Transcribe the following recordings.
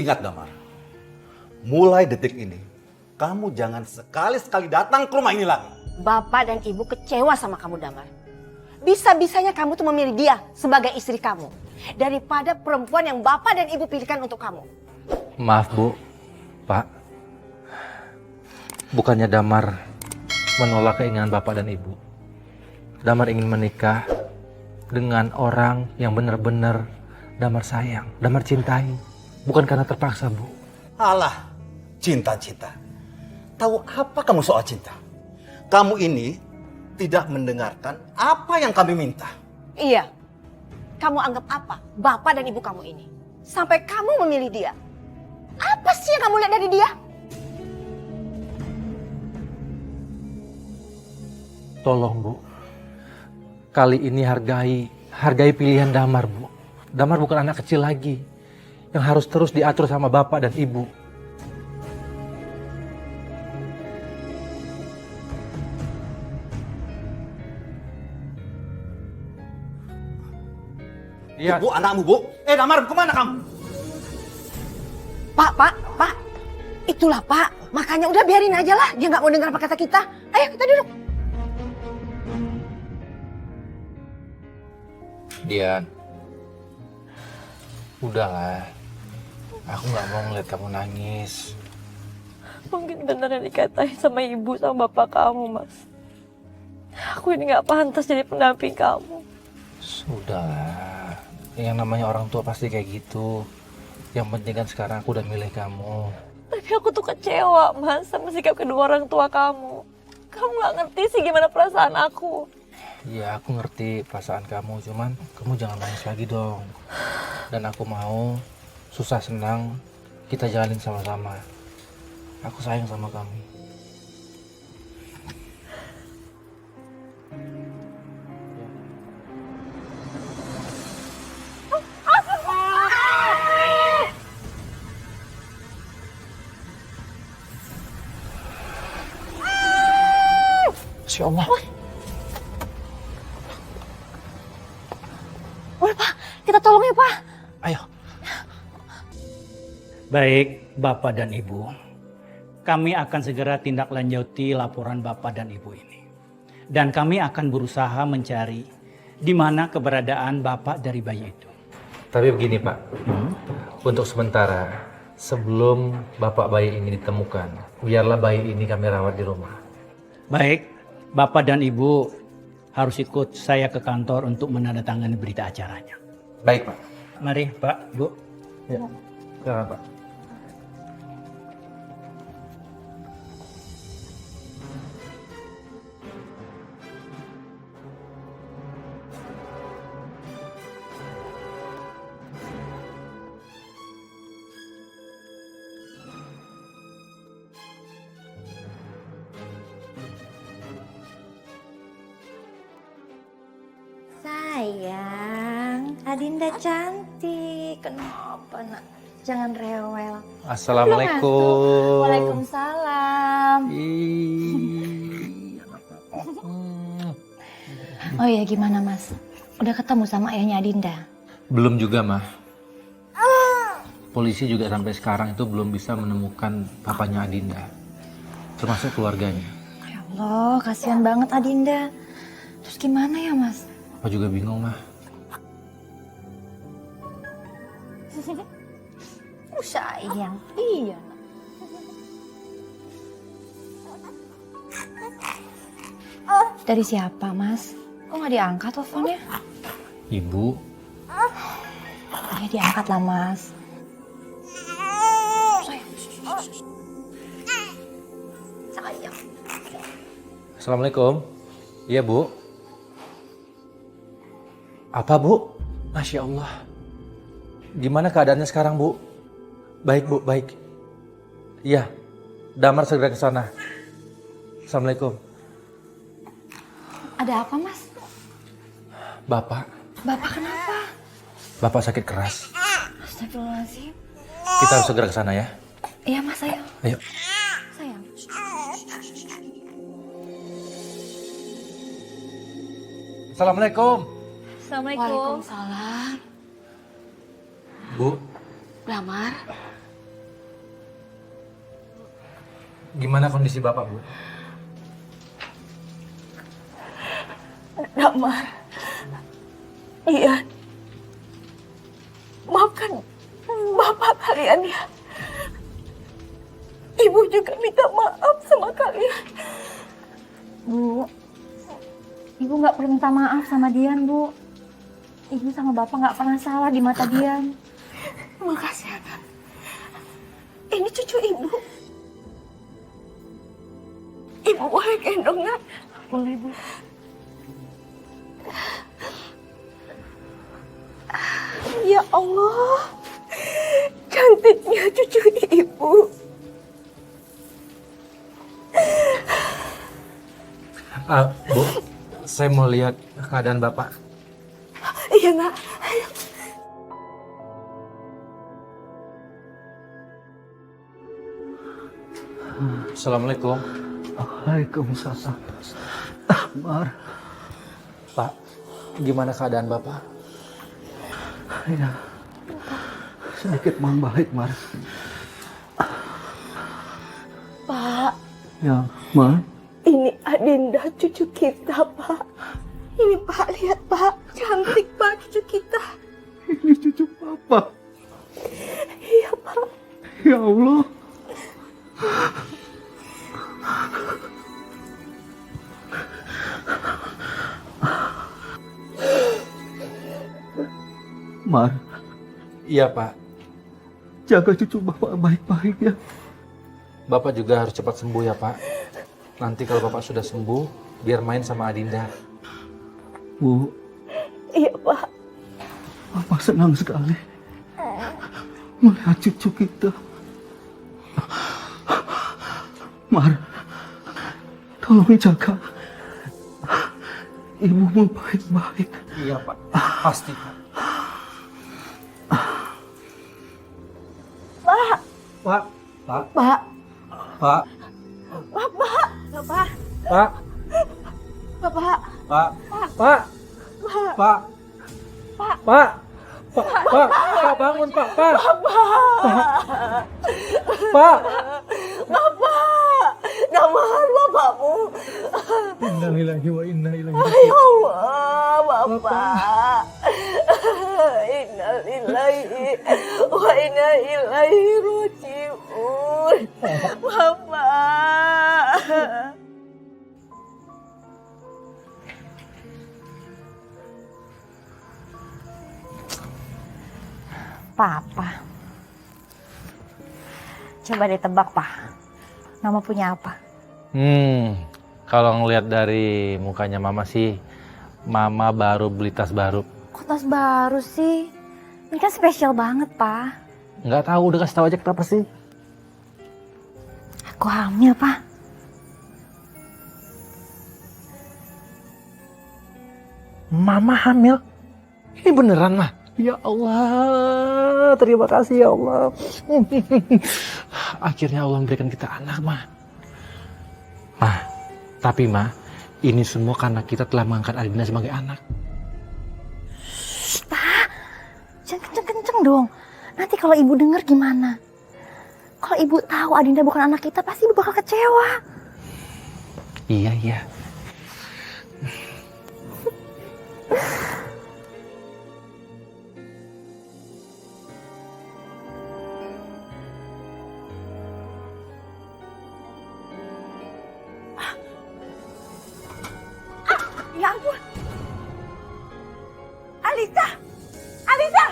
Ingat Damar, mulai detik ini, kamu jangan sekali-sekali datang ke rumah ini lagi. Bapak dan Ibu kecewa sama kamu, Damar. Bisa-bisanya kamu tuh memilih dia sebagai istri kamu. Daripada perempuan yang Bapak dan Ibu pilihkan untuk kamu. Maaf Bu, Pak. Bukannya Damar menolak keinginan Bapak dan Ibu. Damar ingin menikah dengan orang yang benar-benar Damar sayang, Damar cintai. Bukan karena terpaksa, Bu. Alah, cinta-cinta. Tahu apa kamu soal cinta? Kamu ini tidak mendengarkan apa yang kami minta. Iya. Kamu anggap apa Bapak dan Ibu kamu ini? Sampai kamu memilih dia. Apa sih yang kamu lihat dari dia? Tolong, Bu. Kali ini hargai pilihan Damar, Bu. Damar bukan anak kecil lagi yang harus terus diatur sama Bapak dan Ibu. Iya. Bu, anakmu, Bu. Damar, kemana kamu? Pak. Itulah Pak. Makanya udah biarin aja lah. Dia nggak mau dengar apa kata kita. Ayo kita duduk. Dian. Udahlah. Aku nggak mau ngeliat kamu nangis. Mungkin benar yang dikatain sama ibu sama bapak kamu, Mas. Aku ini nggak pantas jadi pendamping kamu. Sudahlah. Yang namanya orang tua pasti kayak gitu. Yang penting kan sekarang aku udah milih kamu. Tapi aku tuh kecewa, Mas, sama sikap kedua orang tua kamu. Kamu nggak ngerti sih gimana perasaan aku. Iya, aku ngerti perasaan kamu. Cuman kamu jangan nangis lagi dong. Dan aku mau susah senang kita jalanin sama-sama. Aku sayang sama kamu. Masya Allah. Boleh Pak, kita tolong ya Pak. Ayo. Baik, Bapak dan Ibu. Kami akan segera tindak lanjuti laporan Bapak dan Ibu ini. Dan kami akan berusaha mencari di mana keberadaan Bapak dari bayi itu. Tapi begini Pak, untuk sementara sebelum bapak bayi ini ditemukan, biarlah bayi ini kami rawat di rumah. Baik, Bapak dan Ibu harus ikut saya ke kantor untuk menandatangani berita acaranya. Baik Pak. Mari Pak, Bu. Ya. Silakan Pak. Sayang, Adinda cantik. Kenapa nak? Jangan rewel. Assalamualaikum. Waalaikumsalam. Oh ya gimana Mas? Udah ketemu sama ayahnya Adinda? Belum juga Mah. Polisi juga sampai sekarang itu belum bisa menemukan papanya Adinda, termasuk keluarganya. Ya Allah, kasihan banget Adinda. Terus gimana ya Mas? Apa juga bingung Mah. Sayang, iya. Dari siapa Mas? Kok nggak diangkat teleponnya? Ibu. Ya diangkat lah Mas. Sayang. Assalamualaikum. Iya Bu. Apa Bu? Masya Allah. Gimana keadaannya sekarang Bu? Baik Bu, baik. Iya, Damar segera ke sana. Assalamualaikum. Ada apa Mas? Bapak. Bapak kenapa? Bapak sakit keras. Astagfirullahaladzim. Kita harus segera ke sana ya. Iya Mas, ayo. Ayo. Sayang. Assalamualaikum. Assalamualaikum. Waalaikumsalam. Bu, Damar, Gimana kondisi Bapak, Bu? Damar. Iya. Maafkan bapak kalian ya. Ibu juga minta maaf sama kalian. Bu, Ibu nggak perlu minta maaf sama Dian, Bu. Ibu sama Bapak nggak pernah salah di mata Dian. Makasih, Anak. Ini cucu ibu. Ibu boleh gendong, Nak? Boleh, Bu. Ya Allah, cantiknya cucu ibu. Bu, saya mau lihat keadaan Bapak. Iya, Nak. Ayo. Assalamualaikum. Waalaikumsalam. Mar, Pak, gimana keadaan Bapak? ya, sedikit membaik, Mar. Pak, Ya, Mar. ini Adinda cucu kita, Pak. Ini Pak, lihat Pak. Cantik Pak cucu kita. Ini cucu Papa. Iya, Pak. Ya Allah. Mar, Iya, Pak. jaga cucu Bapak baik-baik ya. Bapak juga harus cepat sembuh ya, Pak. Nanti kalau Bapak sudah sembuh, biar main sama Adinda. Bu, Iya, Pak. Papa senang sekali melihat cucu kita. Mar, tolong jaga ibumu baik-baik. Iya, Pak. Pasti, Pak. Pak. Pak. Pak. Pak. Pak. Bapak. Bapak. Pak. Bapak. Pak. Pak. Pak. Pak. Pak. Pak. Pak, bangun, Pak. Pak. Pak. Bapak. Damar bapakmu. Innalillahi wa inna ilaihi Ya Allah, Bapak. Innalillahi wa inna ilaihi raji'un. Bapak. Papa. Coba ditebak, Pak. Mama punya apa? Kalau ngelihat dari mukanya Mama sih, Mama baru beli tas baru. Kok tas baru sih? Ini kan spesial banget, Pak. Nggak tahu, udah kasih tahu aja kenapa sih? Aku hamil, Pak. Mama hamil? Ini beneran, Mah? Ya Allah, terima kasih ya Allah. Akhirnya Allah memberikan kita anak, Mah. Mah, tapi Mah, ini semua karena kita telah mengangkat Adinda sebagai anak. Pak, jangan kenceng-kenceng dong. Nanti kalau ibu dengar gimana? Kalau ibu tahu Adinda bukan anak kita, pasti ibu bakal kecewa. Iya, iya. Ya ampun. Alisa. Alisa.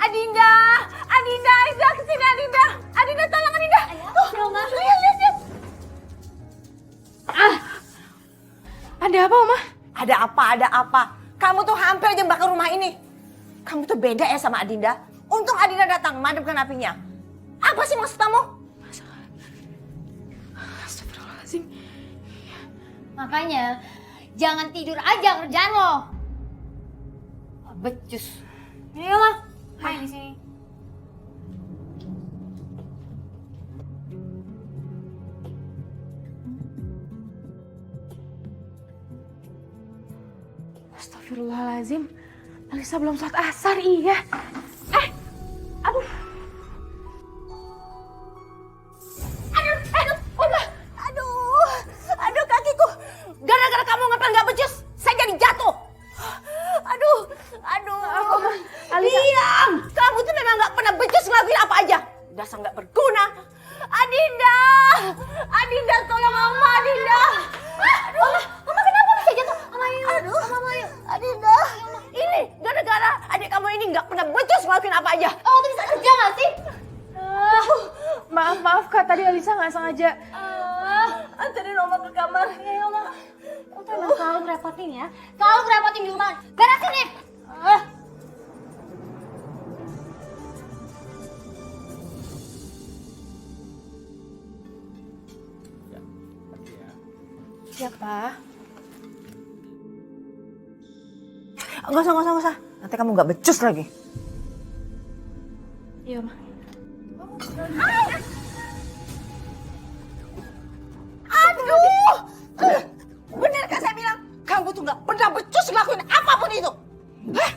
Adinda. Adinda, Alisa kesini Adinda. Adinda tolong Adinda. Tuh, lihat. Ada apa, Oma? Ada apa? Kamu tuh hampir aja bakar rumah ini. Kamu tuh beda ya sama Adinda. Untung Adinda datang memadamkan apinya. Apa sih maksud kamu? Astagfirullahaladzim. Makanya jangan tidur aja kerjaan lo. Becus. Ayolah, main di sini. Astagfirullahaladzim. Alisa belum sholat asar, iya. Aduh. Aduh, Adinda! Adinda, tolong Mama, Adinda! Aduh, Mama kenapa bisa jatuh? Aduh, Mama, Adinda. Ini gara-gara adik kamu ini nggak pernah becus ngelakuin apa aja. Oh, tuh bisa kerja nggak sih? Maaf Kak, tadi Alisa nggak sengaja. Anterin Oma ke kamar. Ya Allah. Lo tuh emang selalu ngerepotin ya. Selalu ngerepotin di rumah. Beresin nih. Siapa? Enggak usah. Nanti kamu nggak becus lagi. Iya, Ma. Aduh! Bener kan saya bilang? Kamu tuh nggak pernah becus ngelakuin apapun itu. Hah?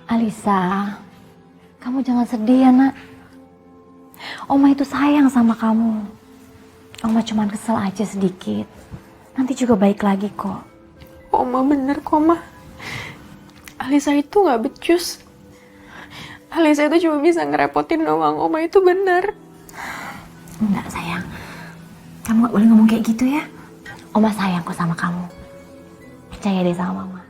Alisa, kamu jangan sedih ya nak. Oma itu sayang sama kamu. Oma cuma kesel aja sedikit. Nanti juga baik lagi kok. Oma bener kok, Ma. Alisa itu nggak becus. Alisa itu cuma bisa ngerepotin doang. Oma itu bener. Enggak sayang. Kamu gak boleh ngomong kayak gitu ya. Oma sayang kok sama kamu. Percaya deh sama Mama.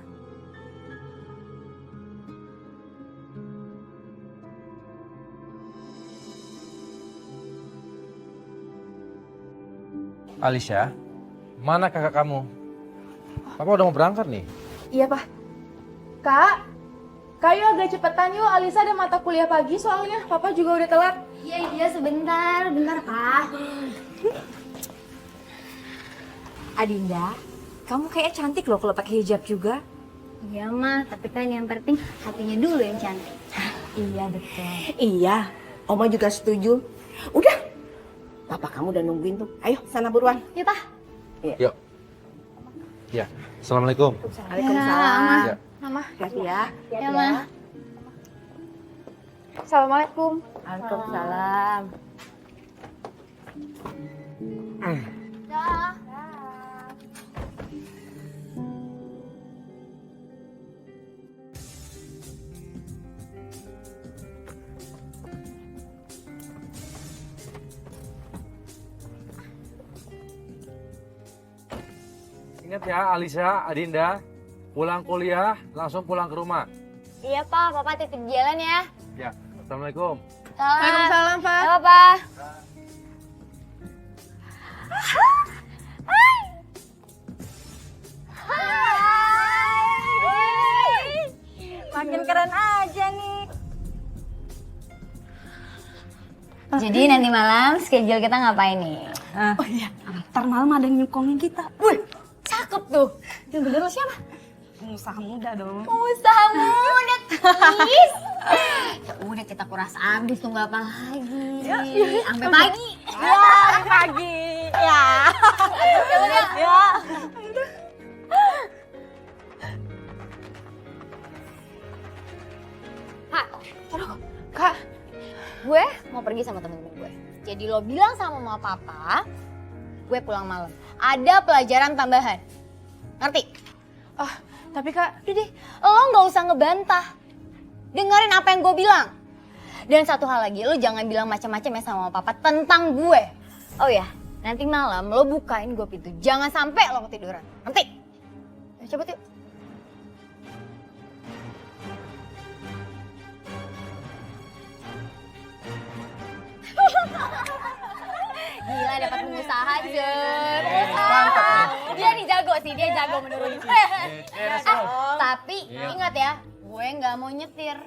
Alicia, mana kakak kamu? Papa udah mau berangkat nih. Iya, Pak. Kak, yuk agak cepetan yuk. Alisa ada mata kuliah pagi soalnya. Papa juga udah telat. Iya, sebentar. Bentar, Pak. Adinda, kamu kayaknya cantik loh kalau pakai hijab juga. Iya, Ma. Tapi kan yang penting hatinya dulu yang cantik. Iya betul. Iya, Oma juga setuju. Udah, Papa kamu udah nungguin tuh. Ayo sana buruan. Ya, Pak. Yuk. Ya, assalamualaikum. Waalaikumsalam. Ya. Mama. Hati-hati ya. Ya, Ma. Assalamualaikum. Waalaikumsalam. Dah. Ingat ya Alisa, Adinda, pulang kuliah langsung pulang ke rumah. Iya, Pak. Papa titip jalan ya. Ya, assalamualaikum. Waalaikumsalam, Pak. Halo, Pak. Makin keren aja nih. Jadi nanti malam schedule kita ngapain nih? Oh iya, ntar malam ada yang nyukongin kita. Wih, cakep tuh. Yang bener lo siapa? Pengusaha muda dong. Usaha muda, tis. Ya udah kita kuras abis, tunggu apa lagi? Sampai pagi. Ya, pagi. Ya. Ya. Kak, gue mau pergi sama temen-temen gue. Jadi lo bilang sama mama papa, gue pulang malam. Ada pelajaran tambahan. Ngerti? Oh, tapi Kak, Udah deh, lo nggak usah ngebantah. Dengerin apa yang gue bilang. Dan satu hal lagi, lo jangan bilang macam-macam ya sama mama papa tentang gue. Oh ya, nanti malam lo bukain gue pintu. Jangan sampai lo ketiduran. Ngerti? Ayo cepet yuk. Gila dapat pengusaha aja. Pengusaha. Dia nih jago sih, dia jago menurut gue. Tapi ingat ya, gue nggak mau nyetir.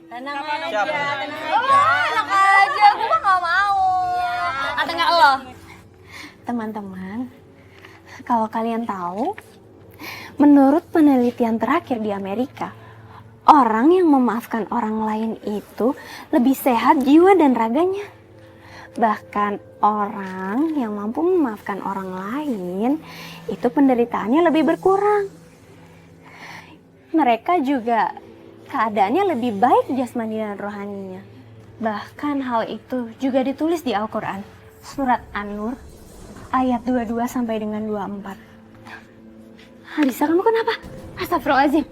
Tenang aja, tenang aja. Enak aja, gue mah nggak mau. Atau nggak lo? Teman-teman, kalau kalian tahu, menurut penelitian terakhir di Amerika, orang yang memaafkan orang lain itu lebih sehat jiwa dan raganya. Bahkan orang yang mampu memaafkan orang lain itu penderitaannya lebih berkurang. mereka juga keadaannya lebih baik jasmani dan rohaninya. Bahkan hal itu juga ditulis di Al-Quran. Surat An-Nur ayat 22 sampai dengan 24. Alisa, kamu kenapa? Astagfirullahaladzim.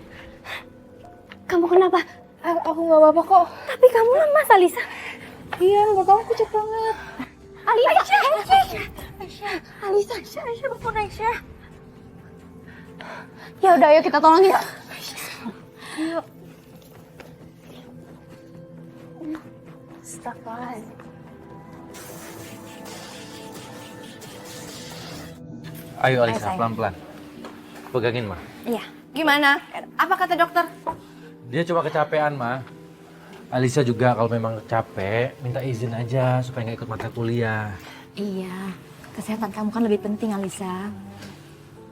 Kamu kenapa? Aku nggak apa-apa kok. Tapi kamu lemas, Alisa. Iya, nggak tahu aku capek banget. Alisa, bangun Aisyah. Ya udah, ayo kita tolong ya. Yuk. Astagfirullahaladzim. Ayo Alisa, pelan-pelan. Pegangin, Ma. Iya. Gimana? Apa kata dokter? Dia coba kecapean, Ma. Alisa juga kalau memang capek, minta izin aja supaya nggak ikut mata kuliah. Iya, kesehatan kamu kan lebih penting, Alisa.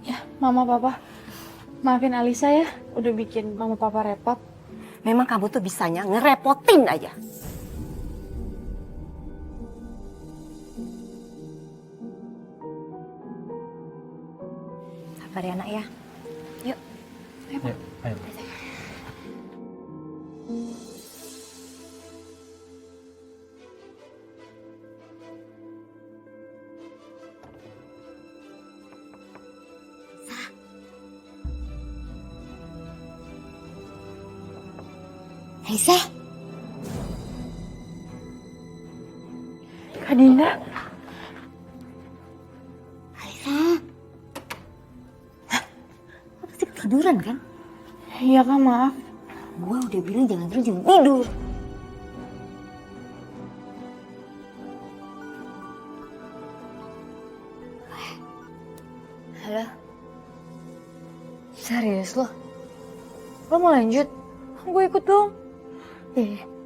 Ya, Mama Papa. Maafin Alisa ya, udah bikin Mama Papa repot. Memang kamu tuh bisanya ngerepotin aja. Sabar ya, Nak ya. Yuk. Ayo. Alisa. Kak Dinda. Alisa. Lo pasti ketiduran kan? Iya Kak, maaf. Gua udah bilang jangan tidur. Halo? Serius lo? Lo mau lanjut? Gue ikut dong.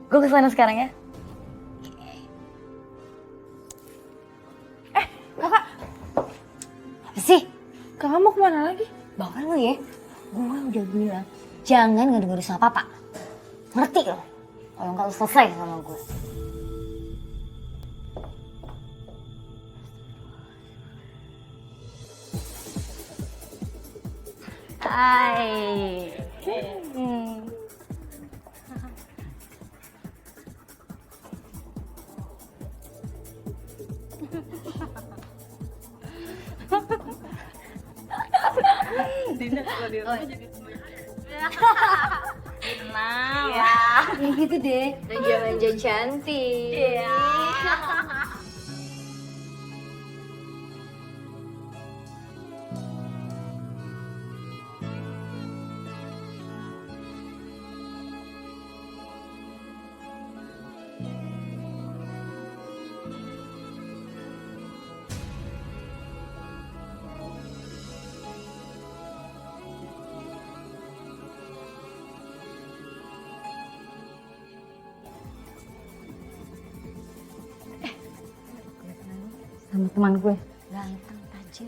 Gue kesana sekarang ya. Kakak. Apa sih? Kakak mau kemana lagi? Bahkan lo ya, gue udah bilang jangan ngadu-ngadu sama papa. Ngerti lo? Kalau nggak lo selesai sama gue. Hai. Kenal. Ya gitu deh. Manja-manja cantik. Iya. Sama teman gue. Ganteng, tajir.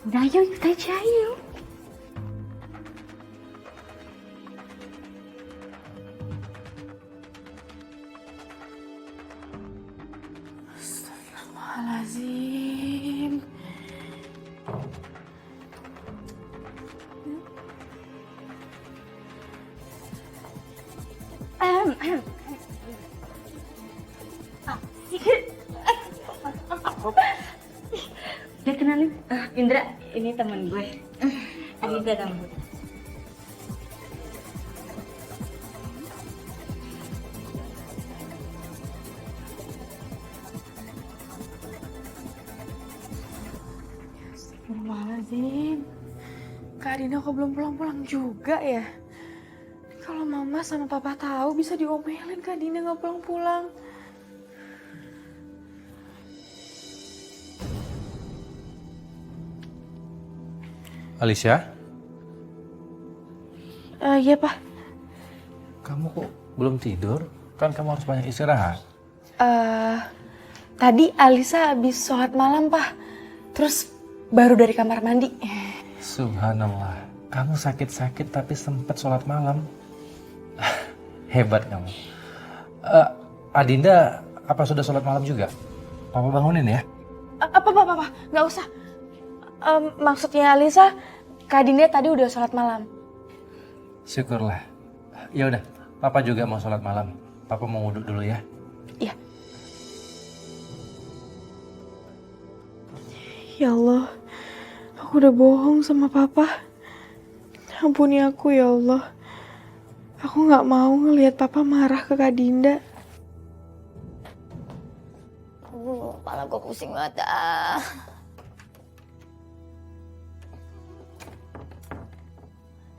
Udah ayo ikut aja yuk. Astagfirullahaladzim. Udah kenalin? Indra, ini temen gue. Adinda rambut. Astagfirullahaladzim. Kak Dina kok belum pulang-pulang juga ya? Kalau Mama sama Papa tahu bisa diomelin Kak Dina nggak pulang-pulang. Alicia, Iya Pak. kamu kok belum tidur? Kan kamu harus banyak istirahat. Tadi Alisa habis sholat malam Pak. Terus baru dari kamar mandi. Subhanallah, kamu sakit-sakit tapi sempat sholat malam. Hebat kamu. Adinda, apa sudah sholat malam juga? Papa bangunin ya. Apa Pak? Nggak usah. Maksudnya Alisa, Kak Dinda tadi udah sholat malam. Syukurlah. Ya udah, Papa juga mau sholat malam. Papa mau wudhu dulu ya. Iya. Ya Allah, aku udah bohong sama Papa. Ampuni aku ya Allah. Aku nggak mau ngelihat Papa marah ke Kak Dinda. Kepala gue pusing banget ah.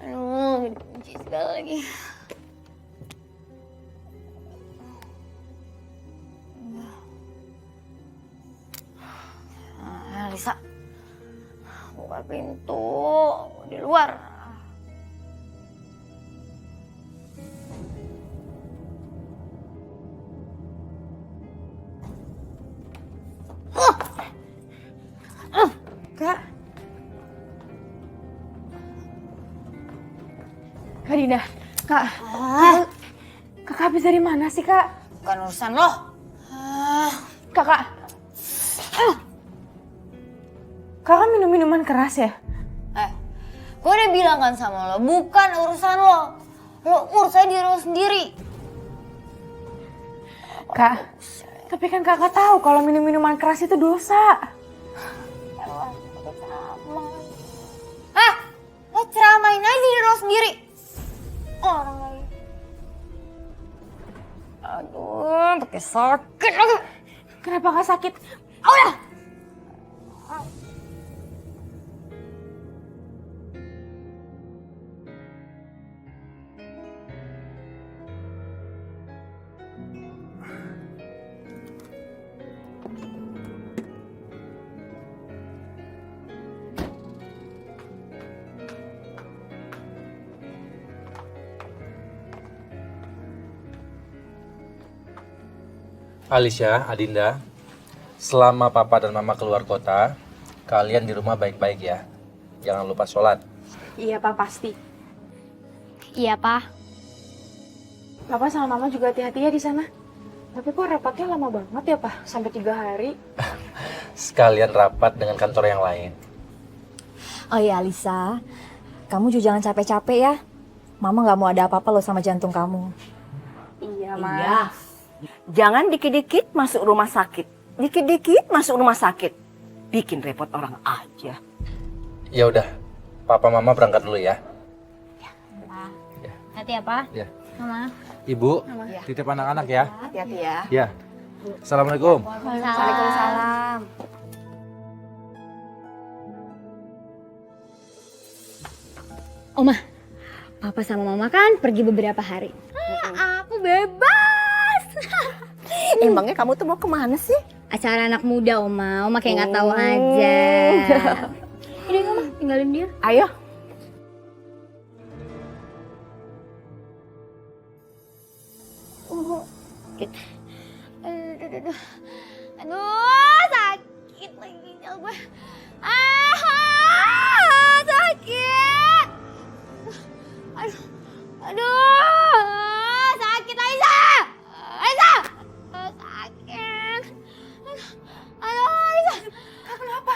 Aduh, benci segala lagi. Lisa, buka pintu di luar. Kak. Kak Dinda, Kak. Kakak habis dari mana sih, Kak? Bukan urusan lo. Kakak. Kakak minum minuman keras ya? Gue udah bilang kan sama lo, bukan urusan lo. Lo urusnya diri lo sendiri. Kak, tapi kan kakak tahu kalau minum minuman keras itu dosa. Lo ceramain aja diri lo sendiri. Orang lain. Aduh, pakai sakit lagi. Kenapa gak sakit? Udah. Alicia, Adinda, selama Papa dan Mama keluar kota, kalian di rumah baik-baik ya. Jangan lupa sholat. Iya, Pak, pasti. Iya, Pak. Papa sama Mama juga hati-hati ya di sana. Tapi kok rapatnya lama banget ya, Pak? Sampai 3 hari. Sekalian rapat dengan kantor yang lain. Oh iya, Alisa. Kamu juga jangan capek-capek ya. Mama gak mau ada apa-apa loh sama jantung kamu. Iya, Ma. Iya. Jangan dikit-dikit masuk rumah sakit. Dikit-dikit masuk rumah sakit. Bikin repot orang aja. Ya udah, Papa Mama berangkat dulu ya. Hati ya, Pak. Ya. Mama. Ibu, titip anak-anak ya. Hati-hati ya. Ya. Assalamualaikum. Waalaikumsalam. Oma, Papa sama Mama kan pergi beberapa hari. Aku bebas. Emangnya kamu tuh mau kemana sih? Acara anak muda, Oma. Oma kayak nggak tahu aja. Ini Oma, tinggalin dia. Ayo. Aduh, sakit lagi ginjal gue. Sakit. Aduh, sakit Aiza. Sakit. Aduh, Aiza. Kenapa?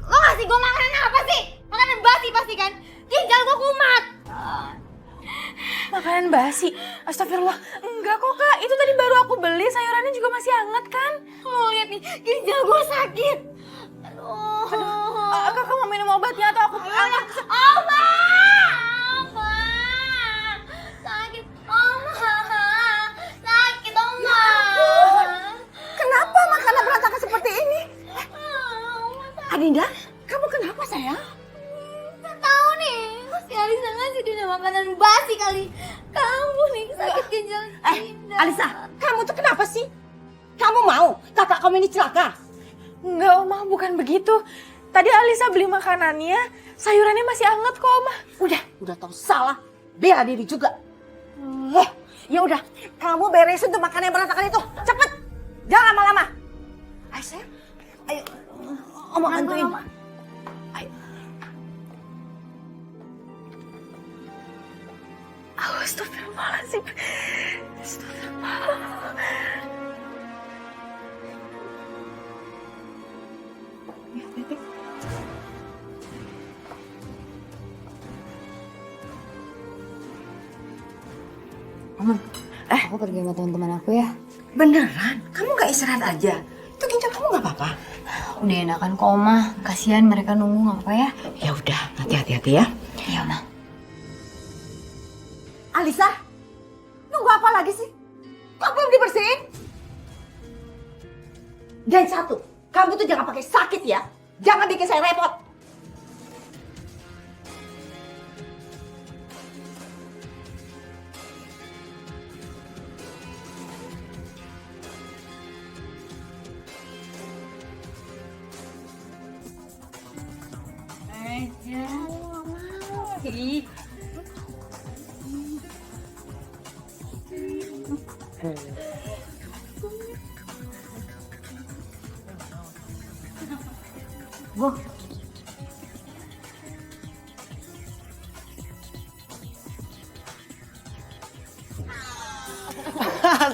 Lo ngasih gue makanan apa sih? Makanan basi pasti kan? Ginjal gue kumat. Makanan basi? Astagfirullah. Enggak kok, Kak. Itu tadi baru aku beli. Sayurannya juga masih hangat kan? Lo lihat nih, ginjal gue sakit. Aduh. Kakak mau minum obatnya atau aku angkat? Oma! Sakit, Oma! Sakit, Oma! Kenapa makanan berantakan seperti ini? Adinda, kamu kenapa sayang? Gak tahu nih, si Alisa ngasih dia makanan basi kali. Kamu nih sakit ginjal. Alisa, kamu tuh kenapa sih? Kamu mau kakak kamu ini celaka? Enggak, Oma. Bukan begitu. Tadi Alisa beli makanannya, sayurannya masih hangat kok, Oma. Udah tahu salah, bela diri juga. Ya udah, kamu beresin tuh makanan yang berantakan itu, cepet, jangan lama-lama. Ayo sayang, ayo, Oma bantuin. Ayo. Astagfirullahaladzim. Astagfirullah. Ya, Titik. Aku pergi sama teman-teman aku ya. Beneran? Kamu gak istirahat aja? Itu ginjal kamu gak apa-apa? Udah enakan kok, Oma. Kasihan mereka nunggu, nggak apa ya? Ya udah, nanti hati-hati ya. Iya, Ma. Alisa, nunggu apa lagi sih? Kok belum dibersihin? Dan satu, kamu tuh jangan pakai sakit ya. Jangan bikin saya repot.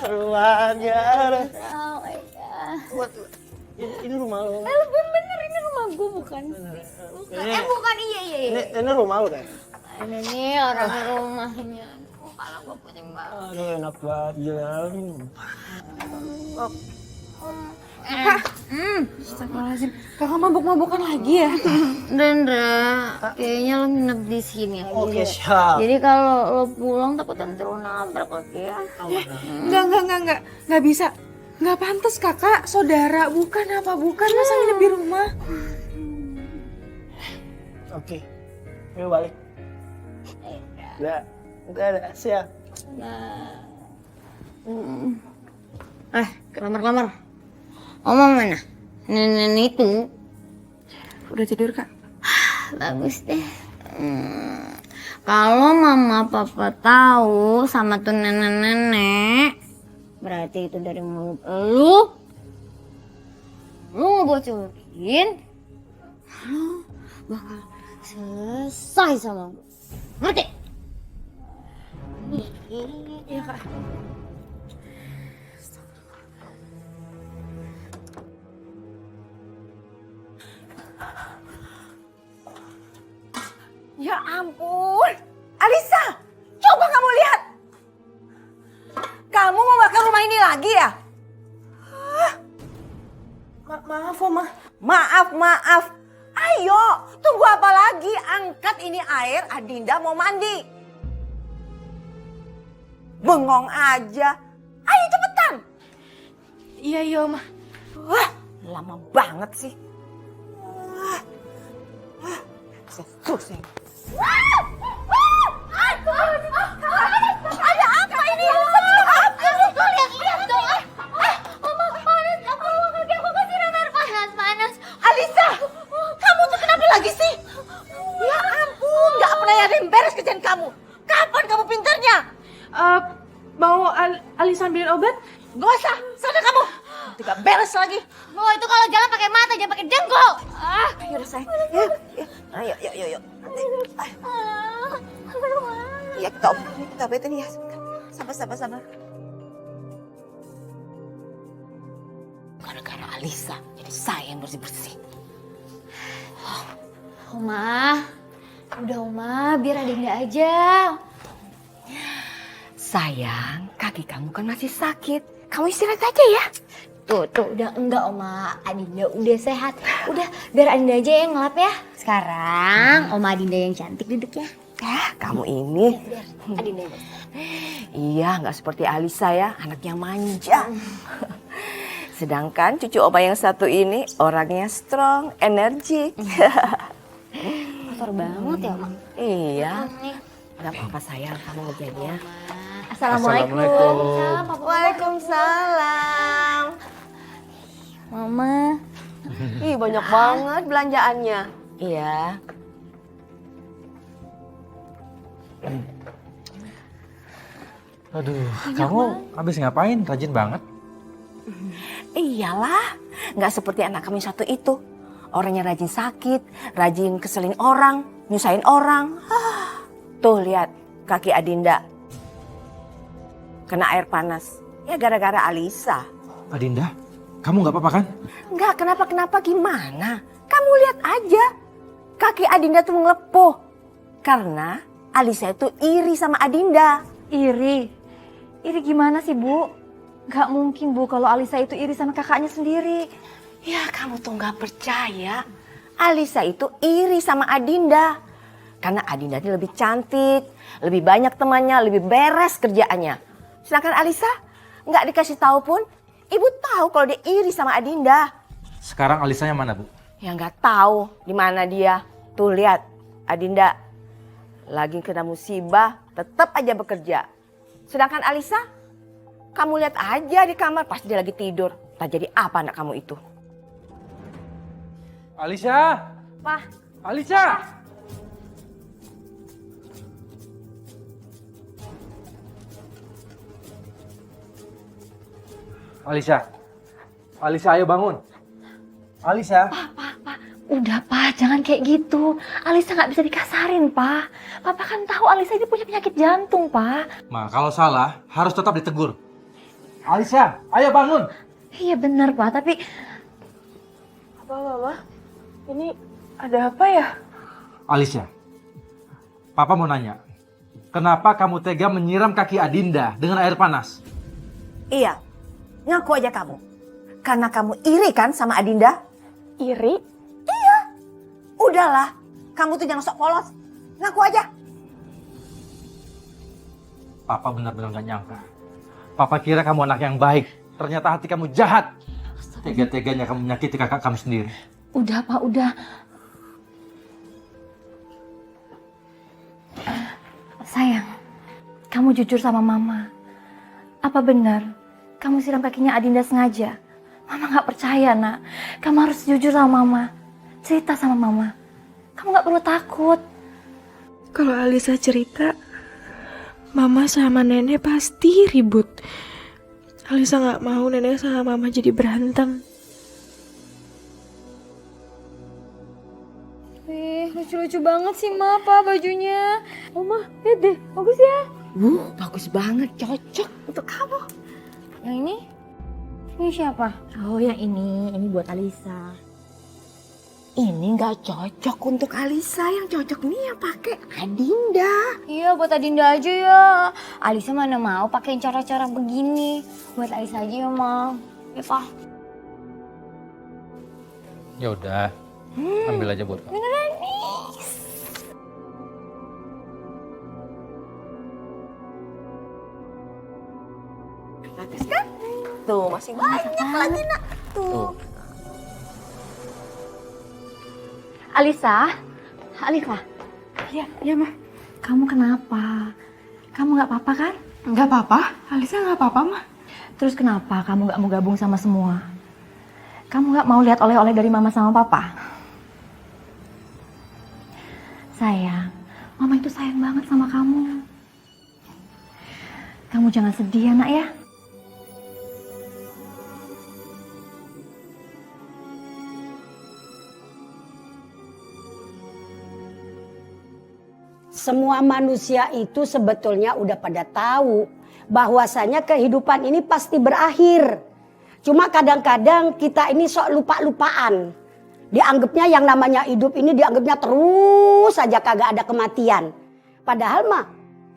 Rumahnya. Ini rumah lo. Bener, ini rumah gue bukan? Bukan, iya. Ini rumah lo kan? Ini nih orang rumahnya. Kepala gue pusing banget. Aduh enak banget jalan. Astagfirullahaladzim. Kakak mabuk-mabukan lagi ya? Dendra, kayaknya lo nginep di sini aja. Oke, siap. Jadi kalau lo pulang takut nanti lo nabrak lagi ya. Enggak. Nggak bisa. Nggak pantas kakak, saudara. Bukan masa nginep di rumah. Oke. Yuk balik. Udah, siap. Ke kamar. Oma mana? Nenek itu. Udah tidur kak? Bagus deh. Kalau mama papa tahu sama tuh nenek-nenek, berarti itu dari mulut lu ngebocorin, lu bakal selesai sama gue. Ngerti? Iya kak. Ya ampun. Alisa, coba kamu lihat. Kamu mau makan rumah ini lagi ya? Maaf Oma. Maaf. Ayo, tunggu apa lagi? Angkat ini air, Adinda mau mandi. Bengong aja. Ayo cepetan. Iya Oma. Wah, lama banget sih. Pusing. Ada apa ini? Lihat dong. Oma panas, aku kaki aku kesiram air panas. Alisa, kamu tuh kenapa lagi sih? Ya ampun, nggak pernah ada yang beres kerjaan kamu. Kapan kamu pinternya? Mau Alisa ambilin obat? Gak usah, sana kamu. Nanti gak beres lagi. Lo itu kalau jalan pakai mata, jangan pakai dengkul. Ayo udah sayang. Ayo. Iya, kita obatin ya. Sabar. Gara-gara Alisa, jadi saya yang bersih-bersih. Oma, udah Oma, biar Adinda aja. Sayang, kaki kamu kan masih sakit. Kamu istirahat aja ya. Tuh, udah enggak Oma, Adinda udah sehat. Udah, biar Adinda aja yang ngelap ya. Sekarang Oma Adinda yang cantik duduk ya. Kamu ini. Biar Adinda yang Iya, nggak seperti Alisa ya, anak yang manja. Sedangkan cucu Oma yang satu ini orangnya strong, energik. kotor banget ya Oma. Iya. Nggak apa-apa sayang, kamu ngerjainnya. Assalamualaikum. Waalaikumsalam. Mama. Ih, banyak banget belanjaannya. Iya. Aduh, kamu habis ngapain? Rajin banget. Iyalah, nggak seperti anak kami satu itu. Orangnya rajin sakit, rajin keselin orang, nyusahin orang. Tuh lihat kaki Adinda kena air panas. Ya gara-gara Alisa. Adinda, kamu nggak apa-apa kan? Nggak kenapa-kenapa gimana? Kamu lihat aja. Kaki Adinda tuh ngelepuh. Karena Alisa itu iri sama Adinda. Iri. Iri gimana sih, Bu? Gak mungkin, Bu, kalau Alisa itu iri sama kakaknya sendiri. Ya kamu tuh nggak percaya. Alisa itu iri sama Adinda. Karena Adinda ini lebih cantik, lebih banyak temannya, lebih beres kerjaannya. Sedangkan Alisa nggak dikasih tahu pun, ibu tahu kalau dia iri sama Adinda. Sekarang Alisanya mana, Bu? Ya nggak tahu di mana dia. Tuh lihat, Adinda lagi kena musibah, tetap aja bekerja. Sedangkan Alisa, kamu lihat aja di kamar pas dia lagi tidur. Tak jadi apa anak kamu itu? Alisa! Pak. Alisa! Alisa! Alisa, ayo bangun! Alisa! Pak, udah Pak, jangan kayak gitu. Alisa nggak bisa dikasarin, Pak. Papa kan tahu Alisa ini punya penyakit jantung, Pak. Ma, kalau salah harus tetap ditegur. Alisa, ayo bangun! Iya benar, Pak, tapi... Apa, Mama? Ini ada apa ya? Alisa, Papa mau nanya. Kenapa kamu tega menyiram kaki Adinda dengan air panas? Iya, ngaku aja kamu. Karena kamu iri kan sama Adinda? Iri? Iya. Udahlah, kamu tuh jangan sok polos. Ngaku aja. Papa benar-benar gak nyangka. Papa kira kamu anak yang baik. Ternyata hati kamu jahat. Tega-teganya kamu menyakiti kakak kamu sendiri. Udah, Pak, udah. Sayang, kamu jujur sama Mama. Apa benar kamu siram kakinya Adinda sengaja? Mama gak percaya, Nak. Kamu harus jujur sama Mama. Cerita sama Mama. Kamu gak perlu takut. Kalau Alisa cerita, Mama sama Nenek pasti ribut. Alisa gak mau Nenek sama Mama jadi berantem. Lucu-lucu banget sih, Ma, Pa, bajunya. Oma, lihat deh, bagus ya. Bagus banget, cocok untuk kamu. Yang ini? Ini siapa? Oh, yang ini buat Alisa. Ini nggak cocok untuk Alisa, yang cocok nih yang pakai Adinda. Iya, buat Adinda aja ya. Alisa mana mau pakai cara-cara begini. Buat Alisa aja ya, Ma. Ya, Pa. Ya udah, ambil aja buat kamu. Beneran nih. Bagus kan? Tuh, masih banyak lagi, Nak. Tuh. Alisa? Alisa? Iya, Ma. Kamu kenapa? Kamu gak apa-apa kan? Nggak apa-apa, Alisa nggak apa-apa, Ma. Terus kenapa kamu gak mau gabung sama semua? Kamu gak mau lihat oleh-oleh dari Mama sama Papa? Sayang, Mama itu sayang banget sama kamu. Kamu jangan sedih ya, Nak ya. Semua manusia itu sebetulnya udah pada tahu bahwasanya kehidupan ini pasti berakhir. Cuma kadang-kadang kita ini sok lupa-lupaan. Dianggapnya yang namanya hidup ini dianggapnya terus saja kagak ada kematian. Padahal mah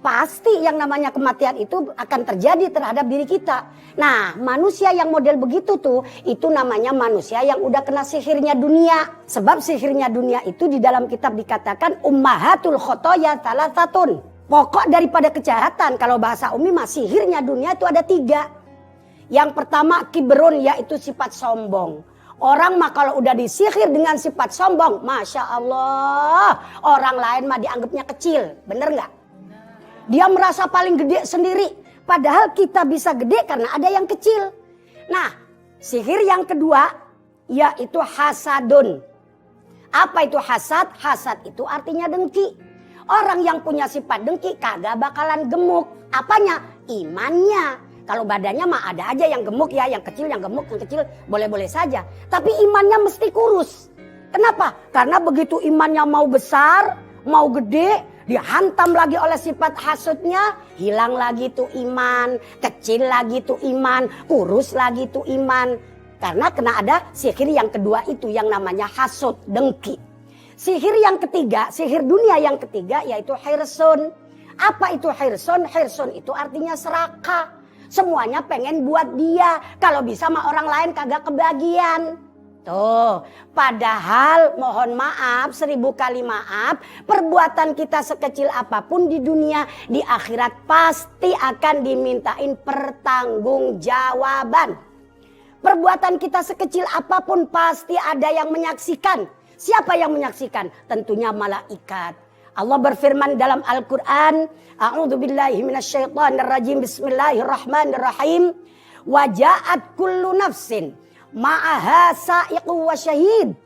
pasti yang namanya kematian itu akan terjadi terhadap diri kita. Nah, manusia yang model begitu tuh, itu namanya manusia yang udah kena sihirnya dunia. Sebab sihirnya dunia itu di dalam kitab dikatakan ummahatul khotoya thalathatun. Pokok daripada kejahatan, kalau bahasa umi mah sihirnya dunia itu ada 3. Yang pertama kibrun, yaitu sifat sombong. Orang mah kalau udah disihir dengan sifat sombong, Masya Allah, orang lain mah dianggapnya kecil, bener nggak? Dia merasa paling gede sendiri. Padahal kita bisa gede karena ada yang kecil. Nah, sihir yang kedua yaitu hasadun. Apa itu hasad? Hasad itu artinya dengki. Orang yang punya sifat dengki kagak bakalan gemuk. Apanya? Imannya. Kalau badannya mah ada aja yang gemuk ya, yang kecil, yang gemuk, yang kecil boleh-boleh saja. Tapi imannya mesti kurus. Kenapa? Karena begitu imannya mau besar, mau gede, dihantam lagi oleh sifat hasudnya, hilang lagi tuh iman, kecil lagi tuh iman, kurus lagi tuh iman. Karena kena ada sihir yang kedua itu yang namanya hasud, dengki. Sihir yang ketiga, sihir dunia yang ketiga yaitu hirsun. Apa itu hirsun? Hirsun itu artinya serakah. Semuanya pengen buat dia. Kalau bisa sama orang lain kagak kebagian. Tuh, padahal mohon maaf, 1000 kali maaf, perbuatan kita sekecil apapun di dunia, di akhirat pasti akan dimintain pertanggungjawaban. Perbuatan kita sekecil apapun pasti ada yang menyaksikan. Siapa yang menyaksikan? Tentunya malaikat. Allah berfirman dalam Al-Quran, A'udzubillahi minasyaitonirrajim, Bismillahirrahmanirrahim. Waja'at kullu nafsin ma'aha sa'iqu wa syahid.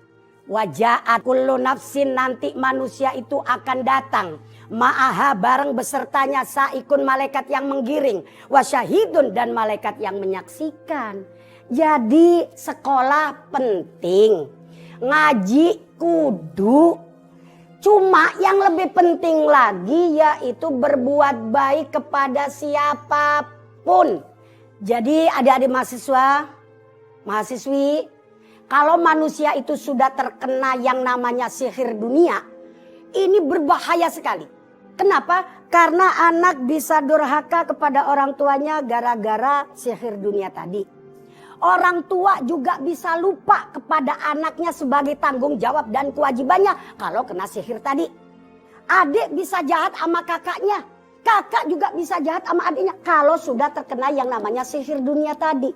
Waja'at kullu nafsin, nanti manusia itu akan datang. Ma'aha, bareng besertanya, sa'iqun, malaikat yang menggiring. Wa syahidun, dan malaikat yang menyaksikan. Jadi sekolah penting. Ngaji kudu. Cuma yang lebih penting lagi yaitu berbuat baik kepada siapapun. Jadi adik-adik mahasiswi, kalau manusia itu sudah terkena yang namanya sihir dunia, ini berbahaya sekali. Kenapa? Karena anak bisa durhaka kepada orang tuanya gara-gara sihir dunia tadi. Orang tua juga bisa lupa kepada anaknya sebagai tanggung jawab dan kewajibannya kalau kena sihir tadi. Adik bisa jahat sama kakaknya. Kakak juga bisa jahat sama adiknya kalau sudah terkena yang namanya sihir dunia tadi.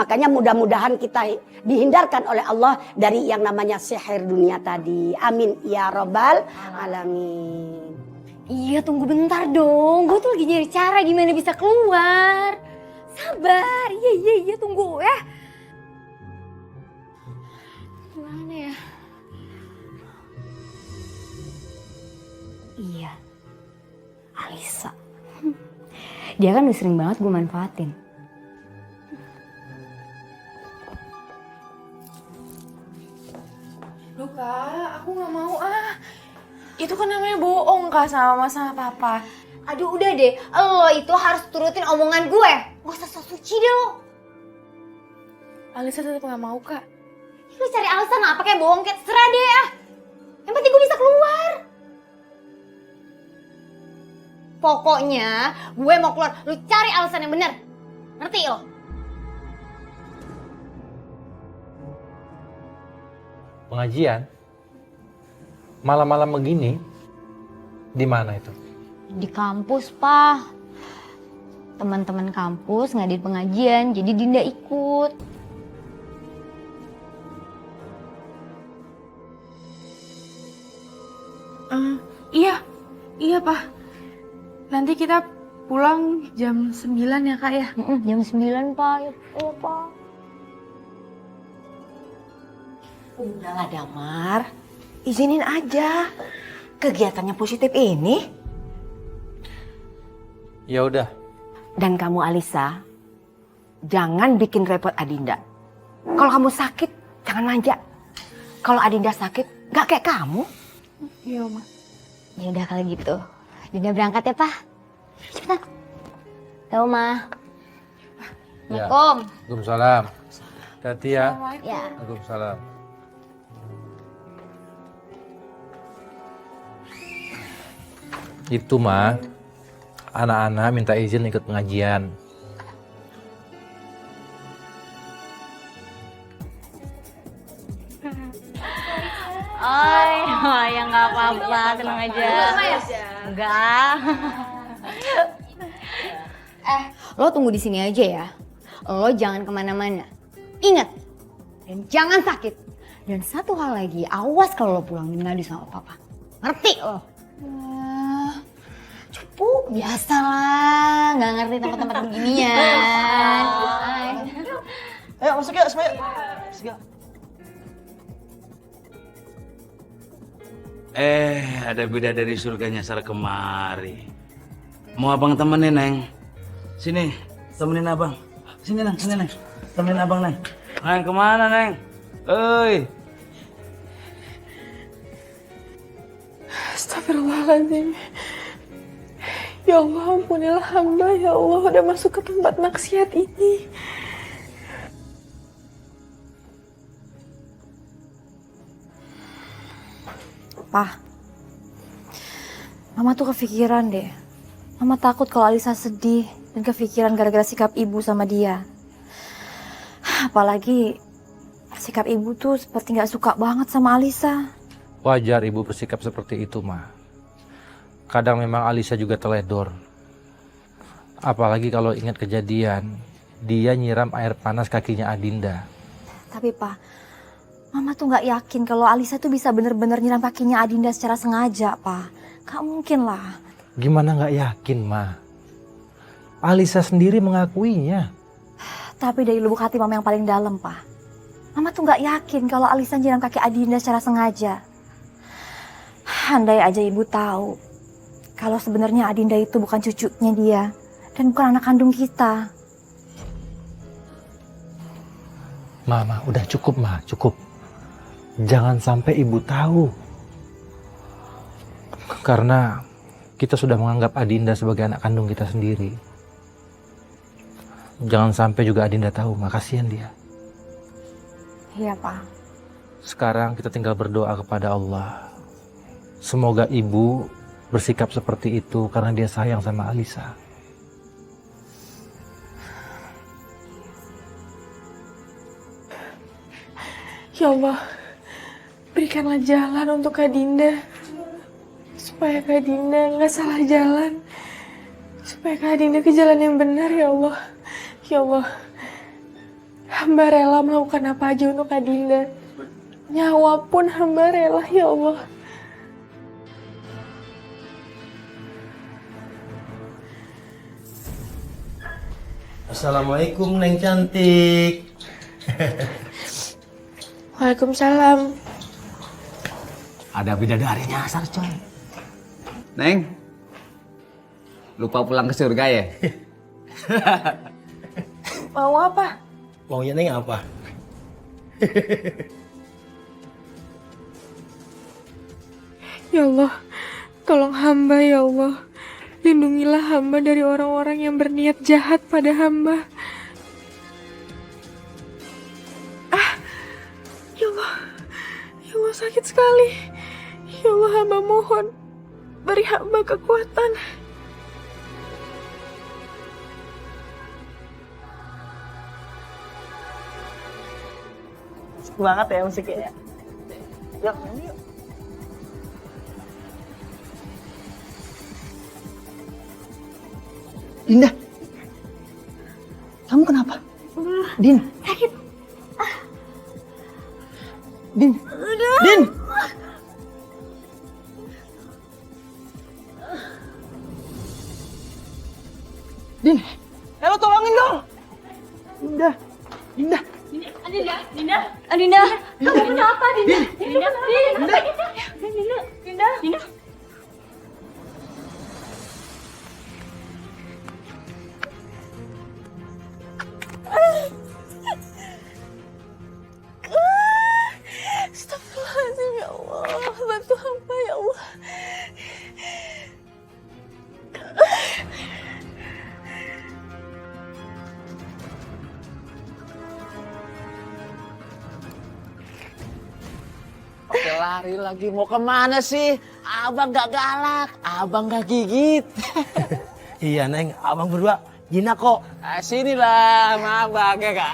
Makanya mudah-mudahan kita dihindarkan oleh Allah dari yang namanya sihir dunia tadi. Amin ya robbal alamin. Iya, tunggu bentar dong. Gue tuh lagi nyari cara gimana bisa keluar. Sabar, iya, tunggu ya. Gimana ya? Iya, Alisa. Dia kan udah sering banget gue manfaatin. Duh Kak, aku gak mau ah. Itu kan namanya bohong Kak sama Mama sama Papa. Aduh udah deh, lo itu harus turutin omongan gue. Gak usah sok suci deh lo. Alisa tetap gak mau Kak. Lu cari alasan apa kayak bohong kayak terserah deh ah. Yang penting gue bisa keluar. Pokoknya gue mau keluar, lu cari alasan yang benar. Ngerti lo? Pengajian? Malam-malam begini? Di mana itu? Di kampus, Pak. Teman-teman kampus ngadain pengajian, jadi Dinda ikut. Iya Pak. Nanti kita pulang jam 9 ya Kak ya? Jam 9 Pak, ya Pak. Udahlah Damar, izinin aja kegiatannya positif ini. Ya udah. Dan kamu Alisa, jangan bikin repot Adinda. Kalau kamu sakit, jangan manja. Kalau Adinda sakit, gak kayak kamu. Iya Oma. Ya udah kalau gitu, Dinda berangkat ya Pak. Cepetan. Tuh Ma. Ya. Assalamualaikum. Waalaikumsalam. Hati ya. Ya. Waalaikumsalam. Itu mah anak-anak minta izin ikut pengajian. Oh, ya nggak apa-apa, tenang aja. Enggak. Lo tunggu di sini aja ya. Lo jangan kemana-mana. Ingat, dan jangan sakit. Dan satu hal lagi, awas kalau lo pulang ngadu sama papa. Ngerti lo? Cupu, biasalah, nggak ngerti tempat-tempat beginian. Ayo masuk yuk semuanya. Masuk yuk. Ada bidadari surga nyasar kemari. Mau abang temenin, Neng? Sini, temenin abang. Sini, Neng, sini, Neng. Temenin abang, Neng. Neng, kemana, Neng? Oi. Astagfirullahaladzim. Ya Allah, ampunilah hamba. Ya Allah, udah masuk ke tempat maksiat ini. Mama tuh kepikiran deh. Mama takut kalau Alisa sedih dan kepikiran gara-gara sikap ibu sama dia. Apalagi sikap ibu tuh seperti gak suka banget sama Alisa. Wajar ibu bersikap seperti itu, Ma. Kadang memang Alisa juga teledor. Apalagi kalau ingat kejadian, dia nyiram air panas kakinya Adinda. Tapi Pak, Mama tuh gak yakin kalau Alisa tuh bisa bener-bener nyiram kakinya Adinda secara sengaja, Pak. Gak mungkin lah. Gimana gak yakin, Ma? Alisa sendiri mengakuinya. Tapi dari lubuk hati Mama yang paling dalam, Pak. Mama tuh gak yakin kalau Alisa nyiram kaki Adinda secara sengaja. Andai aja ibu tahu kalau sebenarnya Adinda itu bukan cucunya dia dan bukan anak kandung kita. Mama, udah cukup, Ma, cukup. Jangan sampai ibu tahu. Karena kita sudah menganggap Adinda sebagai anak kandung kita sendiri. Jangan sampai juga Adinda tahu, Ma, kasihan dia. Iya, Pak. Sekarang kita tinggal berdoa kepada Allah. Semoga ibu bersikap seperti itu karena dia sayang sama Alisa. Ya Allah, berikanlah jalan untuk Kak Dinda. Supaya Kak Dinda nggak salah jalan. Supaya Kak Dinda ke jalan yang benar, ya Allah. Ya Allah, hamba rela melakukan apa aja untuk Kak Dinda. Nyawa pun hamba rela, ya Allah. Assalamualaikum Neng cantik. Waalaikumsalam. Ada bidadari nyasar, coy. Neng, lupa pulang ke surga ya? Mau apa? Maunya Neng apa? Ya Allah, tolong hamba ya Allah. Lindungilah hamba dari orang-orang yang berniat jahat pada hamba. Ya Allah sakit sekali. Ya Allah, hamba mohon, beri hamba kekuatan. Semangat ya musiknya. Yuk, yuk. Dinda, kamu kenapa? Din, Sakit. Din, Din. Din, halo tolongin dong. Dinda, Dinda. Adinda, kamu kenapa, Dinda? Dinda. Astagfirullahaladzim, ya Allah. Bantu hamba, ya Allah. Oke, lari lagi. Mau kemana sih? Abang gak galak, abang gak gigit. Iya Neng, abang berdua jinak kok. Sinilah sama abang, ya kak?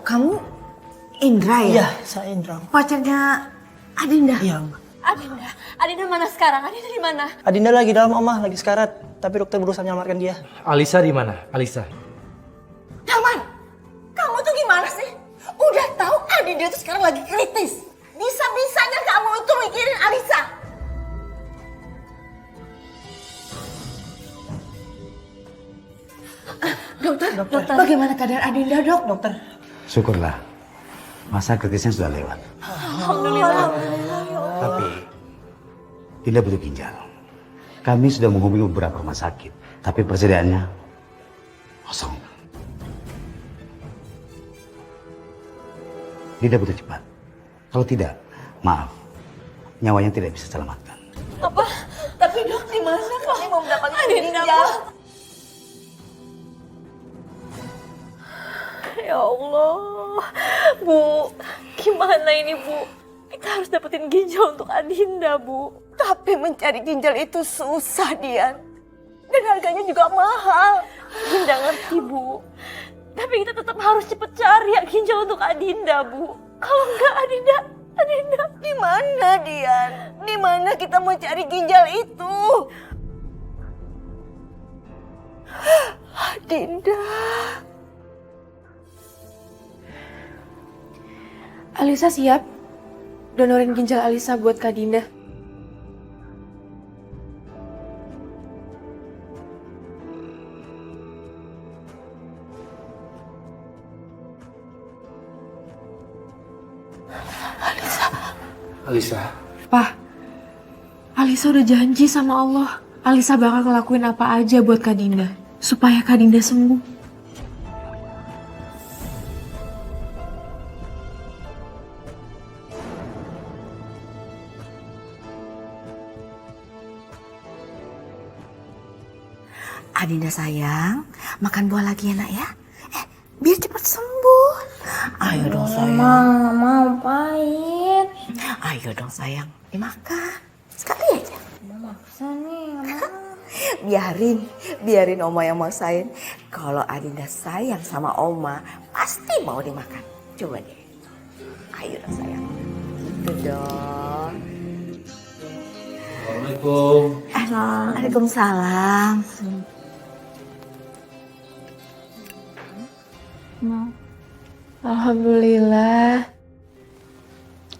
Kamu Indra ya? Iya, saya Indra. Pacarnya Adinda? Iya, Mbak. Adinda mana sekarang? Adinda di mana? Adinda lagi dalam Oma, lagi sekarat. Tapi dokter berusaha menyelamatkan dia. Alisa di mana? Alisa. Dalman, kamu tuh gimana sih? Udah tahu Adinda itu sekarang lagi kritis. Bisa-bisanya kamu itu mikirin Alisa. Dokter, bagaimana keadaan Adinda, Dok? Dokter. Syukurlah, masa kritisnya sudah lewat. Alhamdulillah. Tapi Dinda butuh ginjal. Kami sudah menghubungi beberapa rumah sakit, tapi persediaannya kosong. Dinda butuh cepat. Kalau tidak, maaf, nyawanya tidak bisa selamatkan. Apa? Tapi Dok, di mana kami mau mendapatkan ginjal? Ya Allah, Bu, gimana ini Bu? Kita harus dapetin ginjal untuk Adinda, Bu. Tapi mencari ginjal itu susah, Dian. Dan harganya juga mahal. Adinda ngerti, Bu. Tapi kita tetap harus cepet cari ya ginjal untuk Adinda, Bu. Kalau enggak Adinda. Di mana, Dian? Di mana kita mau cari ginjal itu? Adinda. Alisa siap donorin ginjal Alisa buat Kak Dinda. Alisa. Pak, Alisa udah janji sama Allah. Alisa bakal ngelakuin apa aja buat Kak Dinda. Supaya Kak Dinda sembuh. Adinda sayang, makan buah lagi ya nak ya. Biar cepat sembuh. Ayo dong sayang. Mama, mau pahit. Ayo dong sayang, dimakan. Sekali aja. Mama maksa nih, Mama. Biarin Oma yang maksain. Kalau Adinda sayang sama Oma, pasti mau dimakan. Coba deh. Ayo dong sayang. Gitu dong. Assalamualaikum. Waalaikumsalam. Alhamdulillah.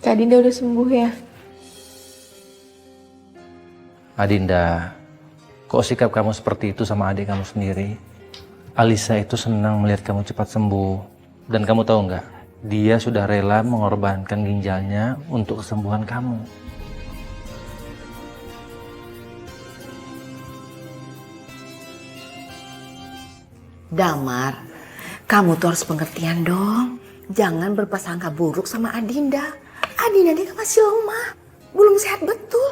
Kak Dinda udah sembuh ya. Adinda, kok sikap kamu seperti itu sama adik kamu sendiri? Alisa itu senang melihat kamu cepat sembuh. Dan kamu tahu nggak? Dia sudah rela mengorbankan ginjalnya untuk kesembuhan kamu. Damar, kamu tuh harus pengertian dong. Jangan berprasangka buruk sama Adinda. Adinda dia kan masih lemah, belum sehat betul.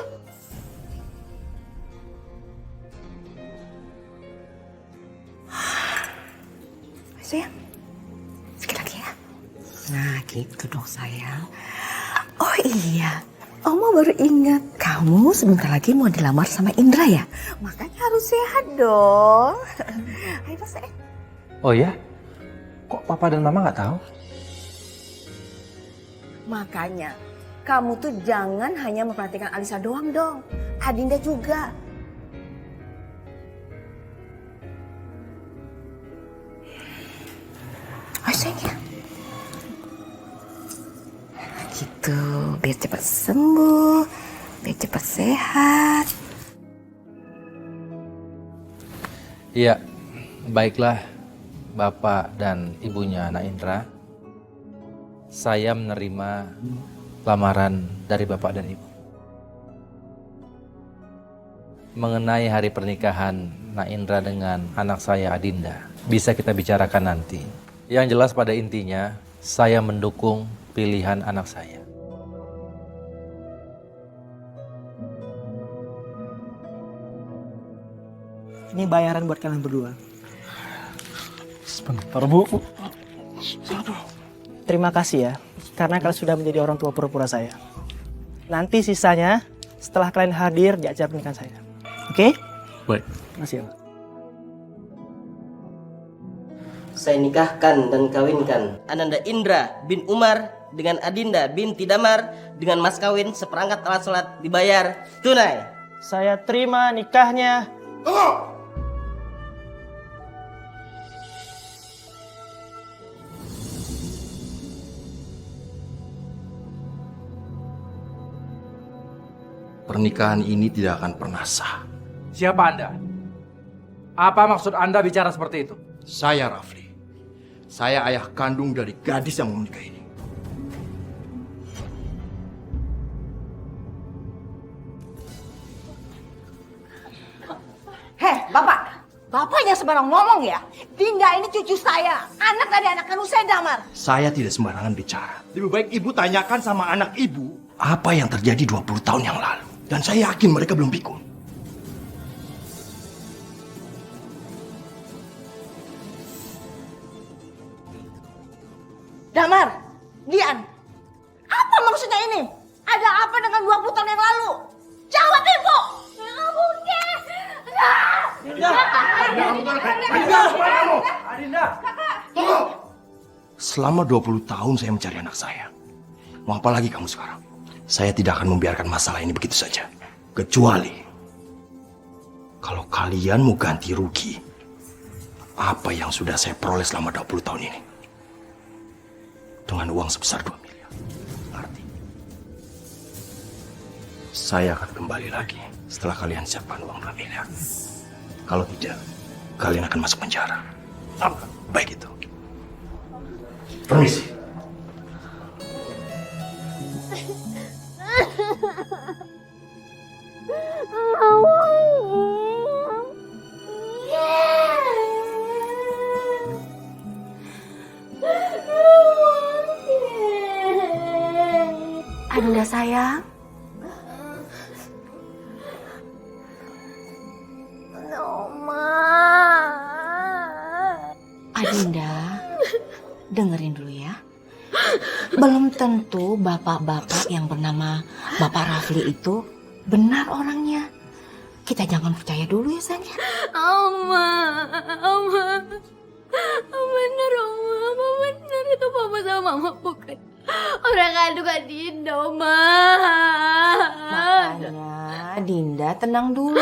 Sayang, sekali lagi ya. Nah gitu dong sayang. Oh iya, Oma baru ingat. Kamu sebentar lagi mau dilamar sama Indra ya? Makanya harus sehat dong. Ayo sayang. Oh ya? Kok Papa dan Mama nggak tahu? Makanya, kamu tuh jangan hanya memperhatikan Alisa doang dong. Adinda juga. Ayo sayang ya. Gitu, biar cepat sembuh, biar cepat sehat. Iya, baiklah Bapak dan Ibunya anak Indra. Saya menerima lamaran dari Bapak dan Ibu. Mengenai hari pernikahan Nak Indra dengan anak saya Adinda, bisa kita bicarakan nanti. Yang jelas pada intinya, saya mendukung pilihan anak saya. Ini bayaran buat kalian berdua. Sebentar, Bu. Terima kasih ya, karena kalian sudah menjadi orang tua pura-pura saya. Nanti sisanya setelah kalian hadir di acara pernikahan saya. Oke? Baik. Terima kasih ya, Pak. Saya nikahkan dan kawinkan Ananda Indra bin Umar dengan Adinda binti Damar dengan mas kawin seperangkat alat sholat dibayar tunai. Saya terima nikahnya. Pernikahan ini tidak akan pernah sah. Siapa Anda? Apa maksud Anda bicara seperti itu? Saya Rafli. Saya ayah kandung dari gadis yang mau menikah ini. Heh, Bapak. Bapak jangan sembarang ngomong ya. Dinda ini cucu saya. Anak dari anak kandung saya, Damar. Saya tidak sembarangan bicara. Lebih baik ibu tanyakan sama anak ibu apa yang terjadi 20 tahun yang lalu. Dan saya yakin mereka belum pikun. Damar, Dian, apa maksudnya ini? Ada apa dengan 20 tahun yang lalu? Jawab Ibu! Nggak mungkin! Adinda! Tunggu! Selama 20 tahun saya mencari anak saya. Mau apa lagi kamu sekarang? Saya tidak akan membiarkan masalah ini begitu saja. Kecuali kalau kalian mau ganti rugi apa yang sudah saya peroleh selama 20 tahun ini. Dengan uang sebesar 2 miliar. Arti. Saya akan kembali lagi setelah kalian siapkan uang 2 miliar. Kalau tidak, kalian akan masuk penjara. Baik itu. Permisi. Adinda sayang. Adinda, dengerin dulu ya. Belum tentu bapak-bapak yang bernama Bapak Rafli itu benar orangnya. Kita jangan percaya dulu ya sayang. Oma, bener Oma, apa bener itu papa sama mama bukan orang kandung Dinda, Oma. Makanya Dinda tenang dulu.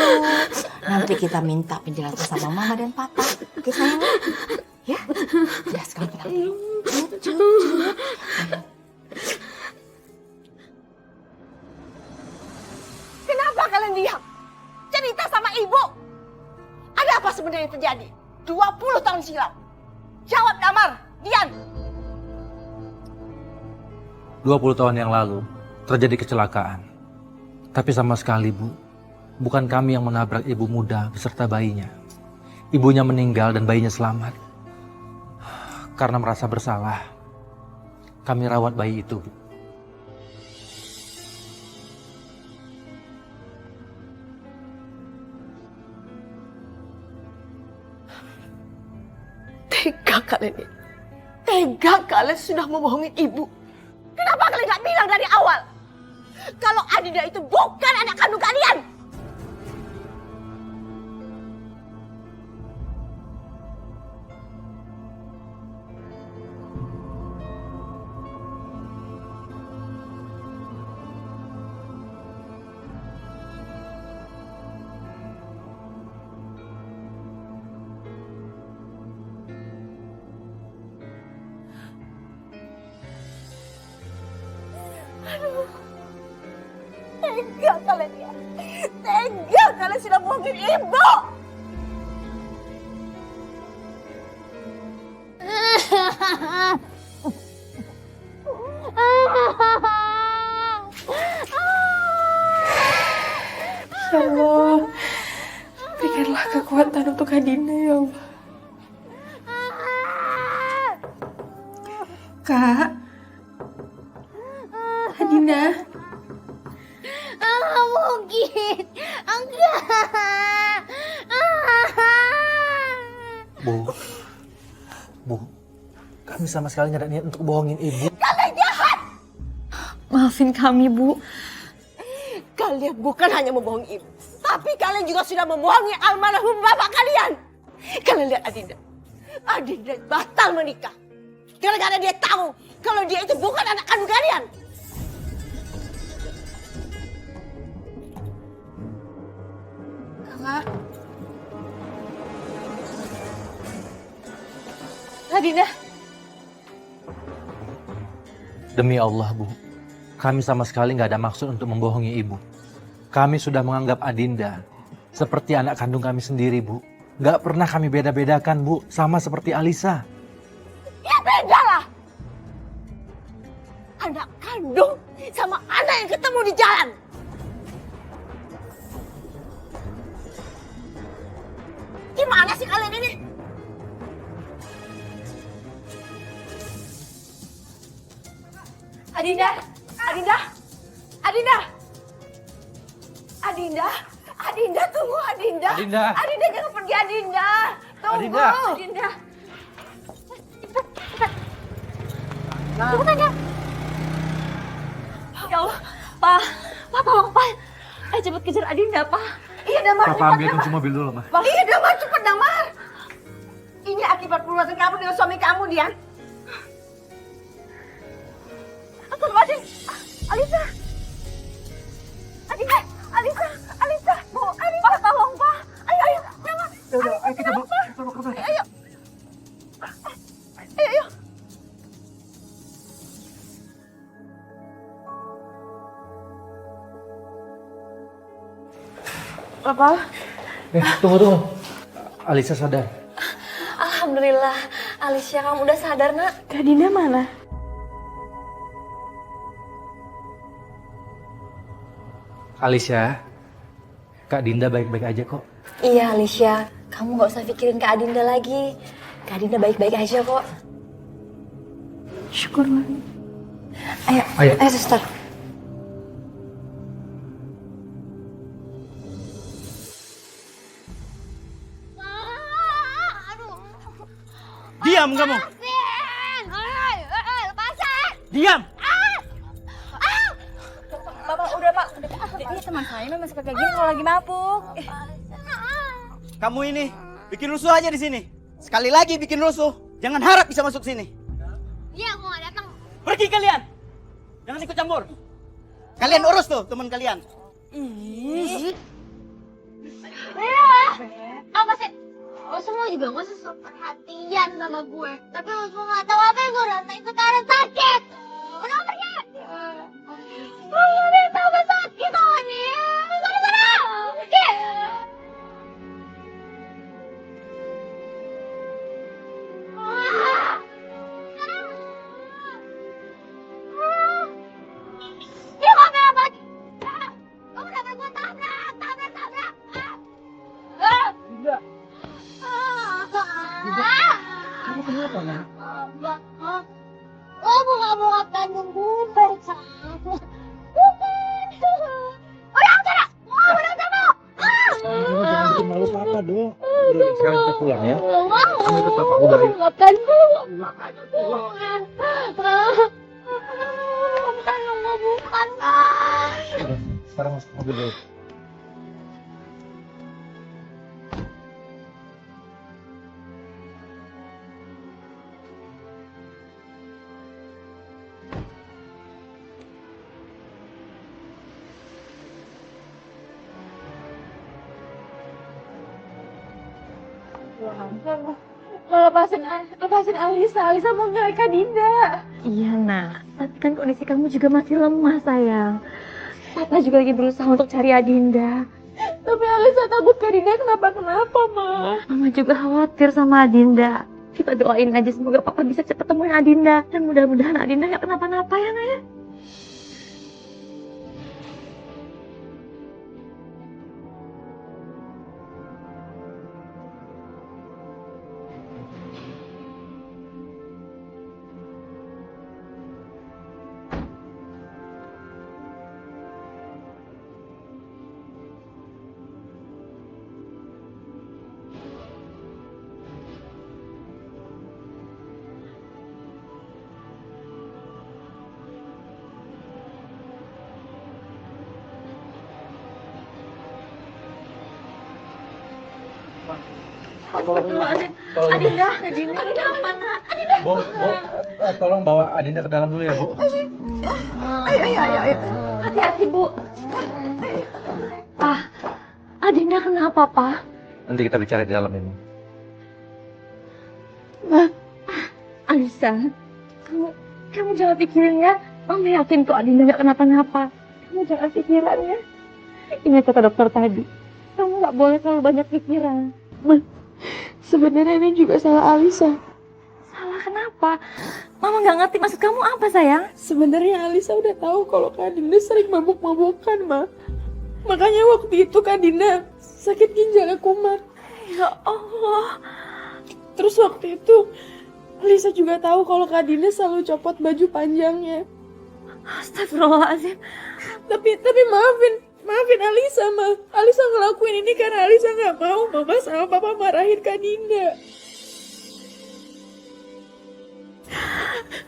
Nanti kita minta penjelasan sama mama dan papa. Oke sayang? Ya, udah sekarang tenang dulu. Kenapa kalian diam? Cerita sama ibu. Ada apa sebenarnya yang terjadi? 20 tahun silam. Jawab Damar, Dian. 20 tahun yang lalu terjadi kecelakaan. Tapi sama sekali, Bu, bukan kami yang menabrak ibu muda beserta bayinya. Ibunya meninggal dan bayinya selamat. Karena merasa bersalah, kami rawat bayi itu, Bu. Tega kalian ini. Tega kalian sudah membohongi ibu. Kenapa kalian gak bilang dari awal? Kalau Adinda itu bukan anak kandung kalian. Aduh, tega kalian ya. Tega kalian sudah bohongin ibu. Ya Allah, berikanlah kekuatan untuk Adinda ya Allah. Kak, Adinda. Enggak mungkin. Enggak. Bu, kami sama sekali nggak ada niat untuk bohongin ibu. Kalian jahat. Maafin kami, Bu. Kalian bukan hanya membohongi ibu, tapi kalian juga sudah membohongi almarhum bapak kalian. Kalian lihat Adinda. Adinda batal menikah. Gara-gara dia tahu kalau dia itu bukan anak kandung kalian. Kakak. Adinda. Demi Allah, Bu, kami sama sekali nggak ada maksud untuk membohongi ibu. Kami sudah menganggap Adinda seperti anak kandung kami sendiri, Bu. Nggak pernah kami beda-bedakan, Bu, sama seperti Alisa. Ya beda lah. Anak kandung sama anak yang ketemu di jalan. Gimana sih kalian ini? Adinda, Adinda, Adinda, Adinda, Adinda tunggu Adinda. Adinda. Adinda jangan pergi Adinda. Tunggu. Adinda. Adinda. Cepetan ya. Ya Allah, Pak. Pak, tolong, Pak. Ayo cepet kejar Adinda, Pak. Iya, Damar. Papa ambil kunci mobil dulu, Ma. Iya, Damar, cepet, Damar. Ini akibat perbuatan kamu dengan suami kamu, Dian. Astagfirullahaladzim. Alisa. Adinda, Alisa. Bu, Alisa. Pak, tolong, Pak. Ayo, Damar. Udah, ayo kita bawa ke rumah. Ayo. Ayo. Papa. Tunggu. Alisa sadar. Alhamdulillah, Alicia kamu udah sadar, Nak. Kak Dinda mana? Alicia, Kak Dinda baik-baik aja kok. Iya, Alicia. Kamu gak usah pikirin Kak Adinda lagi. Kak Adinda baik-baik aja kok. Syukurlah. Ayo, suster. Diam kamu. Lepasin. Diam. Bapak, udah, Pak. Ini teman saya memang suka kayak gini kalau lagi mabuk. Kamu ini bikin rusuh aja di sini. Sekali lagi bikin rusuh, jangan harap bisa masuk sini. Iya, aku gak datang. Pergi kalian. Jangan ikut campur. Kalian urus tuh teman kalian. Apa sih? Lo semua juga gak usah perhatian sama gue. Tapi lo semua gak tahu apa yang gue rasain sekarang sakit. Udah pergi. Lo gak ada yang tahu apa sakit Oni. Sana. Pergi. Dia gak mau apa. Kamu udah gue tabrak. Enggak. Kamu kenapa, Nak? Lo bunga-bunga kandung gue bersama. Bukan. Udah sana. Udah sana. Jangan bikin malu Papa, Dok. Udah, sekarang kita pulang ya. Kamu ikut Papa, udah. Makan bunga. Bukan. Udah, sekarang masuk mobil dulu. Lepasin Alisa mau nyelek Kak Dinda. Iya, Nak. Tapi kan kondisi kamu juga masih lemah, sayang. Papa juga lagi berusaha untuk cari Adinda. Tapi Alisa takut Kak Dinda kenapa-kenapa, Ma. Mama juga khawatir sama Adinda. Kita doain aja semoga Papa bisa cepat temuin Adinda. Dan mudah-mudahan Adinda gak kenapa-napa ya, Nak ya. Adinda mana? Bu, tolong bawa Adinda ke dalam dulu ya, Bu. Ayo. Hati-hati, Bu. Pak, Adinda kenapa, Pak? Nanti kita bicara di dalam ini. Alisa, kamu jangan pikirin ya. Mama yakin kok Adinda gak kenapa-napa. Kamu jangan pikiran ya. Ingat kata dokter tadi. Kamu gak boleh terlalu banyak pikiran. Sebenarnya ini juga salah Alisa. Salah kenapa? Mama gak ngerti maksud kamu apa, sayang? Sebenarnya Alisa udah tahu kalau Kak Dinda sering mabuk-mabukan, Ma. Makanya waktu itu Kak Dinda sakit ginjalnya kumat. Ya Allah. Terus waktu itu Alisa juga tahu kalau Kak Dinda selalu copot baju panjangnya. Astagfirullahaladzim. Tapi maafin Alisa, Ma. Alisa ngelakuin ini karena Alisa nggak mau Mama sama Papa marahin Kak Dinda.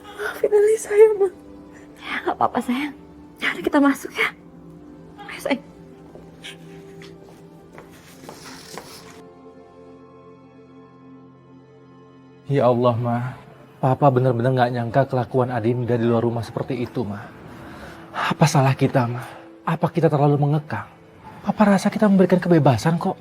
Maafin Alisa. saya, Ma. Ya, nggak apa-apa sayang. Yaudah kita masuk ya. Ayo sayang. Ya Allah, Ma. Papa benar-benar nggak nyangka kelakuan Adinda di luar rumah seperti itu, Ma. Apa salah kita, Ma? Apa kita terlalu mengekang? Papa rasa kita memberikan kebebasan kok.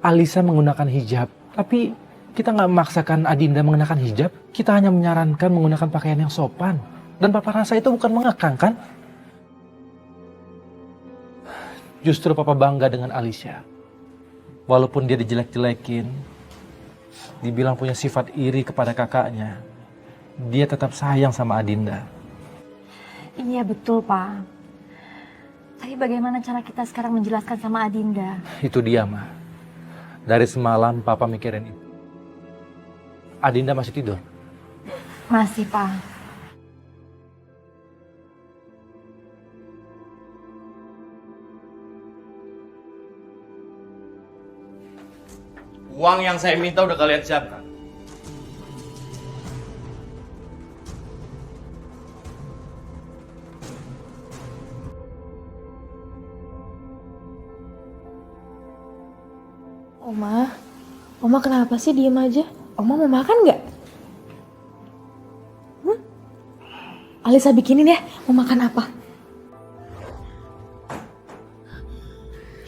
Alisa menggunakan hijab, tapi kita nggak memaksakan Adinda mengenakan hijab. Kita hanya menyarankan menggunakan pakaian yang sopan. Dan Papa rasa itu bukan mengekang, kan? Justru Papa bangga dengan Alicia. Walaupun dia dijelek-jelekin, dibilang punya sifat iri kepada kakaknya, dia tetap sayang sama Adinda. Iya betul, Pak. Tapi bagaimana cara kita sekarang menjelaskan sama Adinda? Itu dia, Ma. Dari semalam Papa mikirin itu. Adinda masih tidur? Masih, Pak. Uang yang saya minta udah kalian siapkan. Oma kenapa sih diem aja? Oma mau makan nggak? Alisa bikinin ya, mau makan apa?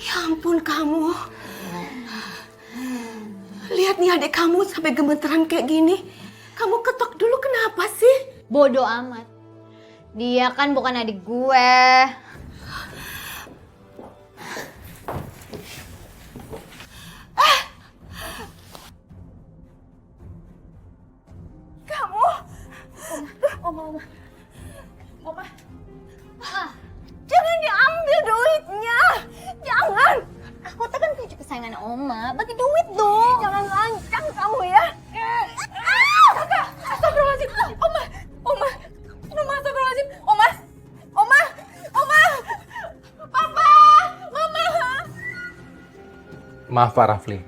Ya ampun kamu. Lihat nih adik kamu sampai gemeteran kayak gini. Kamu ketok dulu kenapa sih? Bodoh amat. Dia kan bukan adik gue. Oma. Jangan diambil duitnya. Jangan. Aku tuh kan cucu kesayangan Oma. Bagi duit dong. Jangan lancang kamu ya. Kakak, astagfirullahaladzim. Oma. Astagfirullahaladzim. Oma. Papa. Mama. Maaf Pak Rafli,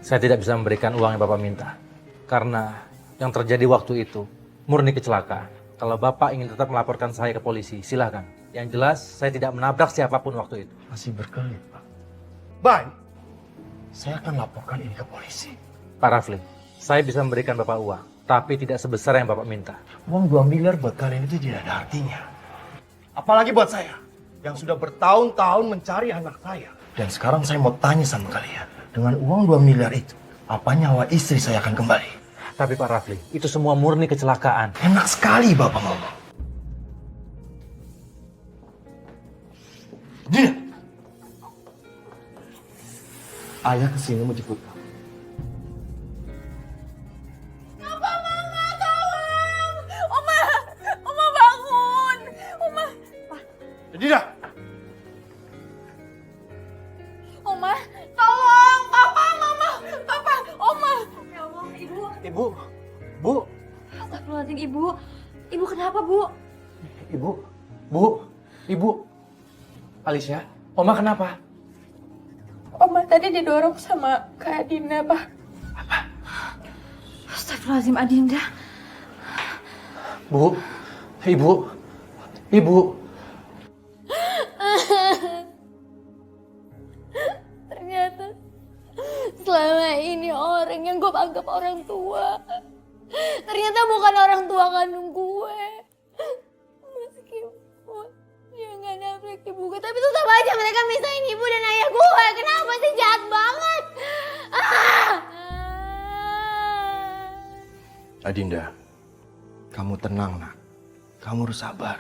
saya tidak bisa memberikan uang yang Bapak minta. Karena yang terjadi waktu itu murni kecelakaan. Kalau Bapak ingin tetap melaporkan saya ke polisi, silahkan. Yang jelas, saya tidak menabrak siapapun waktu itu. Masih berkelit, Pak. Baik, saya akan laporkan ini ke polisi. Pak Rafli, saya bisa memberikan Bapak uang, tapi tidak sebesar yang Bapak minta. Uang 2 miliar buat kalian itu tidak ada artinya. Apalagi buat saya, yang sudah bertahun-tahun mencari anak saya. Dan sekarang saya mau tanya sama kalian, dengan uang 2 miliar itu, apa nyawa istri saya akan kembali? Tapi Pak Rafli, itu semua murni kecelakaan. Enak sekali Bapak ngomong. Dina! Ayah kesini mau jemput kamu. Oma bangun. Oma. Dina! Oma, tolong. Papa, Mama. Papa, Oma. Ya Allah, Ibu. Bu. Astagfirullahaladzim, Ibu. Ibu kenapa, Bu? Ibu. Alicia, Oma kenapa? Oma tadi didorong sama Kak Adinda, Pak. Astagfirullahaladzim, Adinda. Bu. Ternyata selama ini orang yang gue anggap orang tua, ternyata bukan orang tua kandung gue. Meskipun dia nggak nabrak ibu gue, tapi tetap aja mereka misahin ibu dan ayah gue. Kenapa sih, jahat banget? Adinda, kamu tenang nak. Kamu harus sabar.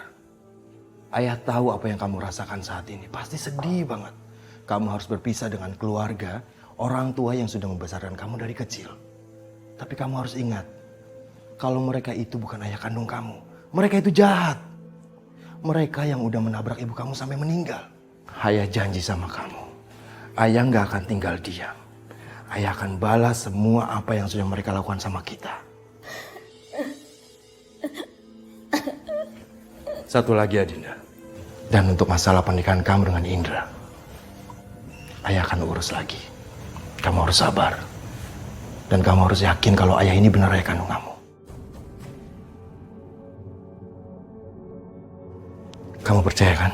Ayah tahu apa yang kamu rasakan saat ini. Pasti sedih banget. Kamu harus berpisah dengan keluarga, orang tua yang sudah membesarkan kamu dari kecil. Tapi kamu harus ingat, kalau mereka itu bukan ayah kandung kamu. Mereka itu jahat. Mereka yang udah menabrak ibu kamu sampai meninggal. Ayah janji sama kamu, ayah nggak akan tinggal diam. Ayah akan balas semua apa yang sudah mereka lakukan sama kita. Satu lagi Adinda. Dan untuk masalah pernikahan kamu dengan Indra, ayah akan urus lagi. Kamu harus sabar. Dan kamu harus yakin kalau ayah ini benar ayah kandung kamu. Kamu percaya kan?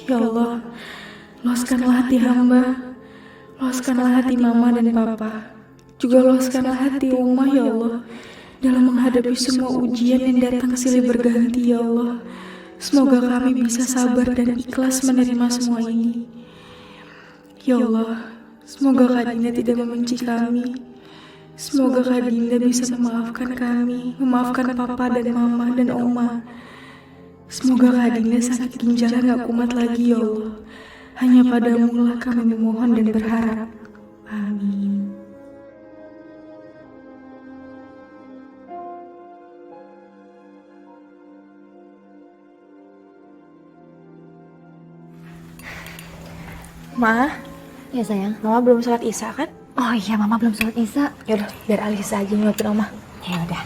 Ya Allah, luaskanlah hati hamba, luaskanlah hati mama dan papa, juga luaskanlah hati Uma ya Allah, dalam menghadapi semua ujian yang datang silih berganti ya Allah. Semoga kami bisa sabar dan ikhlas menerima semua ini. Ya Allah, semoga Kak Dinda tidak membenci kami. Semoga Kak Dinda bisa memaafkan kami, memaafkan papa dan mama dan Oma. Semoga Kak Dinda sakit ginjalnya gak kumat lagi ya Allah. Hanya padamu lah kami memohon dan berharap. Amin. Ma, Ya sayang. Mama belum sholat isya kan? Oh iya, Mama belum sholat isya. Yaudah, biar Alisa aja nyuapin Oma. Ya udah.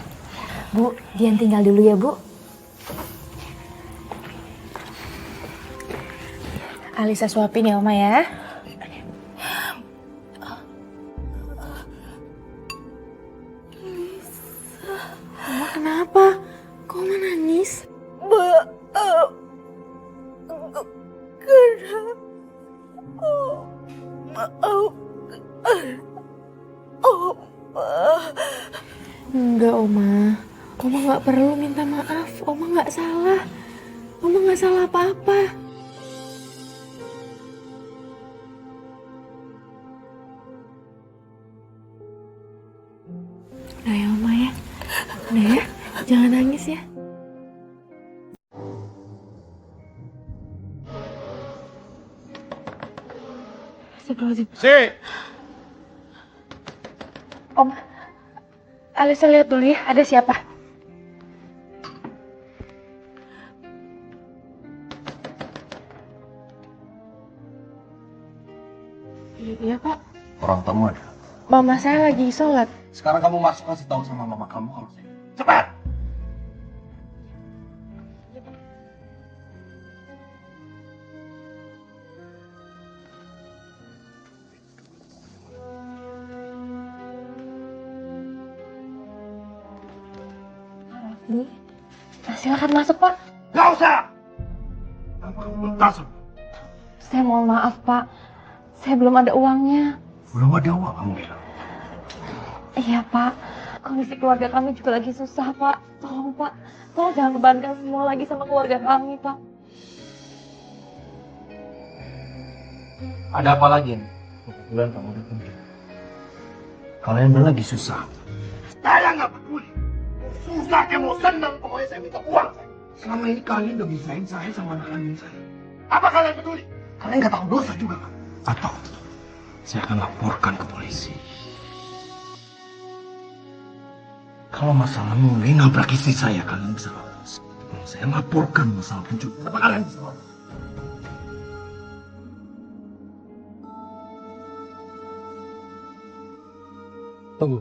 Bu, Dian tinggal dulu ya, Bu. Alisa suapin ya Oma ya. Oma kenapa? Kok Oma nangis? Enggak Oma. Oma gak perlu minta maaf. Oma gak salah. Oma gak salah apa-apa. Udah ya Oma ya. Udah ya. Jangan nangis ya. Si! Om, Alisa lihat dulu ya, ada siapa? Iya Pak, Orang tamu ada. mama saya lagi sholat. Sekarang kamu masuk kasih tahu sama mama kamu kalau saya. Cepat! Silakan masuk Pak. Gak usah! Kamu tasuk. Saya mohon maaf Pak, saya belum ada uangnya. Belum ada uang kamu bilang. Iya Pak, kondisi keluarga kami juga lagi susah Pak. Tolong Pak, tolong jangan bebankan semua lagi sama keluarga kami Pak. Ada apa lagi nih? Bulan kamu udah pergi. Kalian berdua lagi susah. Saya nggak peduli. Susah kayak mau senang, pokoknya saya minta uang. Selama ini kalian udah bisain saya sama anak kandung saya. Apa kalian peduli? Kalian nggak tahu dosa juga kan? Atau saya akan laporkan ke polisi. Kalau masalah mulai nabrak istri saya, kalian bisa lapor. Kalau saya laporkan masalah pencuri, apa kalian bisa lapor? Tunggu.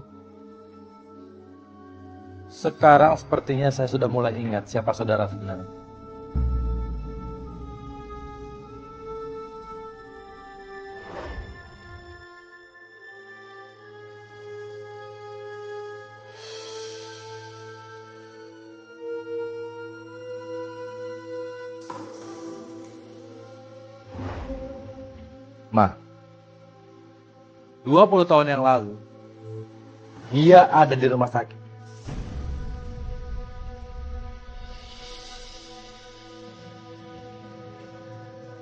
Sekarang sepertinya saya sudah mulai ingat siapa saudara sebenarnya. Ma, 20 tahun yang lalu, dia ada di rumah sakit.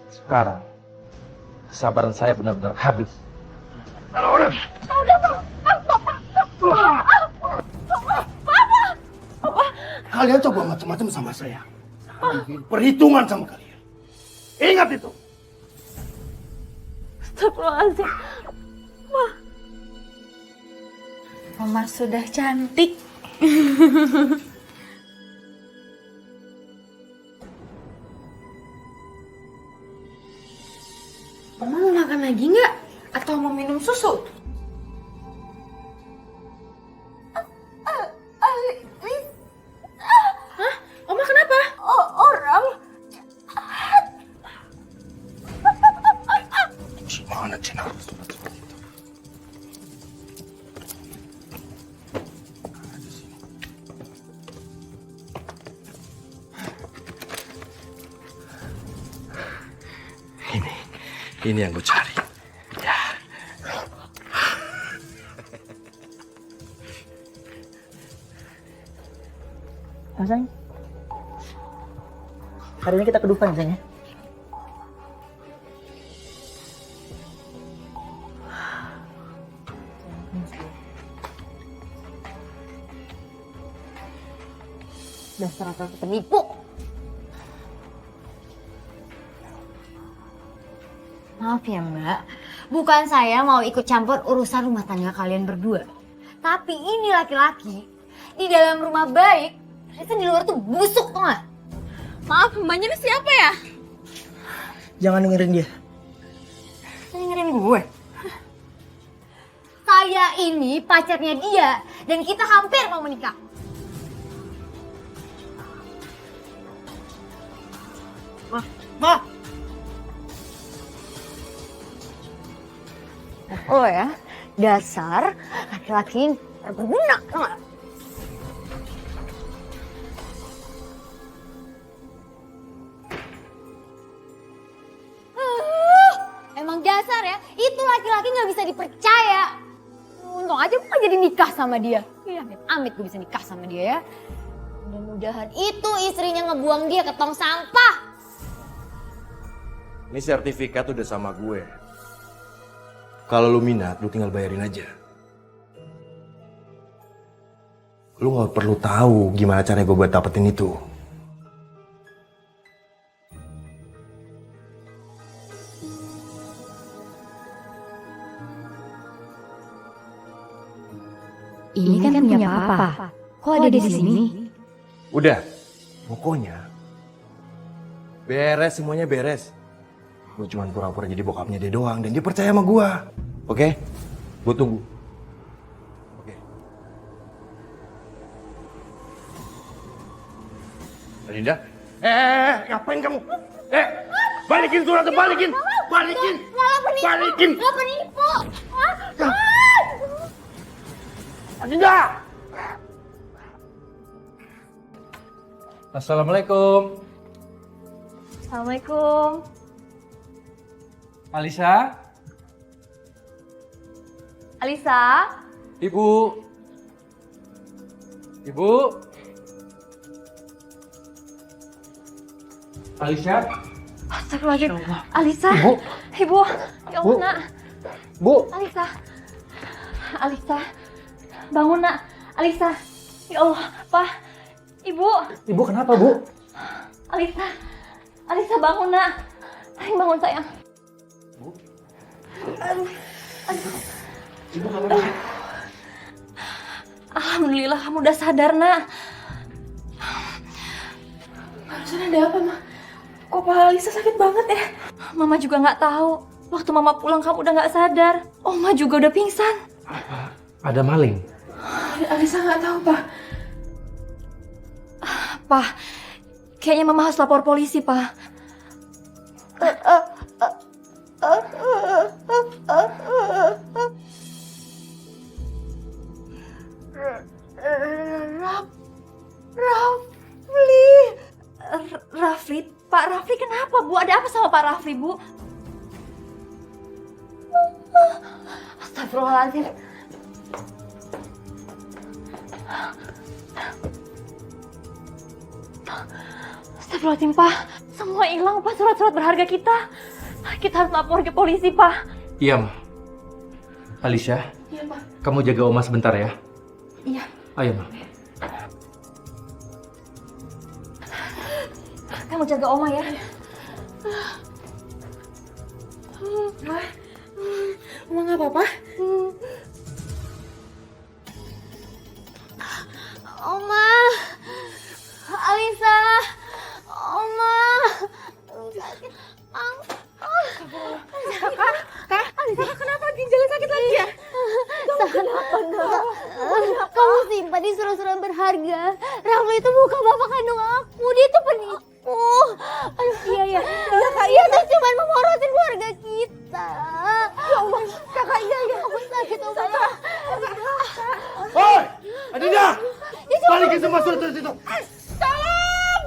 Sekarang, kesabaran saya benar-benar habis. Kalian coba macam-macam sama saya. Saya akan bikin perhitungan sama kalian. Ingat itu. Astagfirullahaladzim. Mama sudah cantik. Mama mau makan lagi nggak? Atau mau minum susu? Hah? Ini yang gue cari. Ya. Sayang, hari ini kita ke Dufan sayang ya. Dasar akal penipu. Maaf ya Mbak, bukan saya mau ikut campur urusan rumah tangga kalian berdua. Tapi ini laki-laki di dalam rumah baik, ternyata di luar tuh busuk tuh gak? Maaf, mbaknya ini siapa ya? Jangan dengerin dia. Dengerin gue. Saya ini pacarnya dia dan kita hampir mau menikah. Ma! Oh ya, dasar laki-laki berguna, tau gak? Emang dasar ya, itu laki-laki gak bisa dipercaya. Untung aja gue gak jadi nikah sama dia. Iya, amit gue bisa nikah sama dia ya. Mudah-mudahan itu istrinya ngebuang dia ke tong sampah. Ini sertifikat udah sama gue. Kalau lu minat, lu tinggal bayarin aja. Lu gak perlu tahu gimana caranya gue buat dapetin itu. Ini kan punya papa. Kok ada di sini? Udah, pokoknya beres, semuanya beres. Gue cuma pura-pura jadi bokapnya dia doang dan dia percaya sama gue. Oke? Gue tunggu. Oke. Adinda? Ngapain kamu? Balikin suratnya, balikin! Balikin! Balikin! Gak penipu! Adinda! Assalamualaikum. Assalamualaikum. Alisa? Alisa? Ibu? Ibu? Alisa? Astagfirullahaladzim. Alisa? Ibu? Ya Allah, nak. Bu? Alisa? Alisa? Bangun, nak. Alisa? Ya Allah, Pak. Ibu? Ibu kenapa, Bu? Alisa? Alisa bangun, nak. Ayo bangun, sayang. Ibu kamu Alhamdulillah kamu udah sadar, nak. Barusan ada apa, Ma? Kok Pak Alisa sakit banget ya? Mama juga nggak tahu. Waktu Mama pulang kamu udah nggak sadar. Oma juga udah pingsan. ada maling. Alisa nggak tahu, Pak. Pak, kayaknya Mama harus lapor polisi, Pak. Rafli, Pak Rafli kenapa, Bu? Ada apa sama Pak Rafli, Bu? Astagfirullahaladzim. Astagfirullahaladzim, Pak. Semua hilang, Pak, surat-surat berharga kita. Kita harus lapor ke polisi, Pak. Iya, Ma. Alicia, Iya, Pak. kamu jaga Oma sebentar ya. Iya. Ayo, Ma. Kamu jaga Oma ya. Oma nggak apa-apa? Oma, Alisa, Oma, sakit. Kak, kenapa ginjalnya sakit lagi ya? Kenapa enggak? Kamu simpan di surat-surat berharga. Rafli itu bukan bapak kandung aku, dia itu penipu. Aduh, iya. Iya, Kak, iya, saya cuma memorotin keluarga kita. Ya Allah, Kakak, iya. Aku sakit, Oma. Hoi! Adinda! Balikin semua surat-surat itu! Tolong!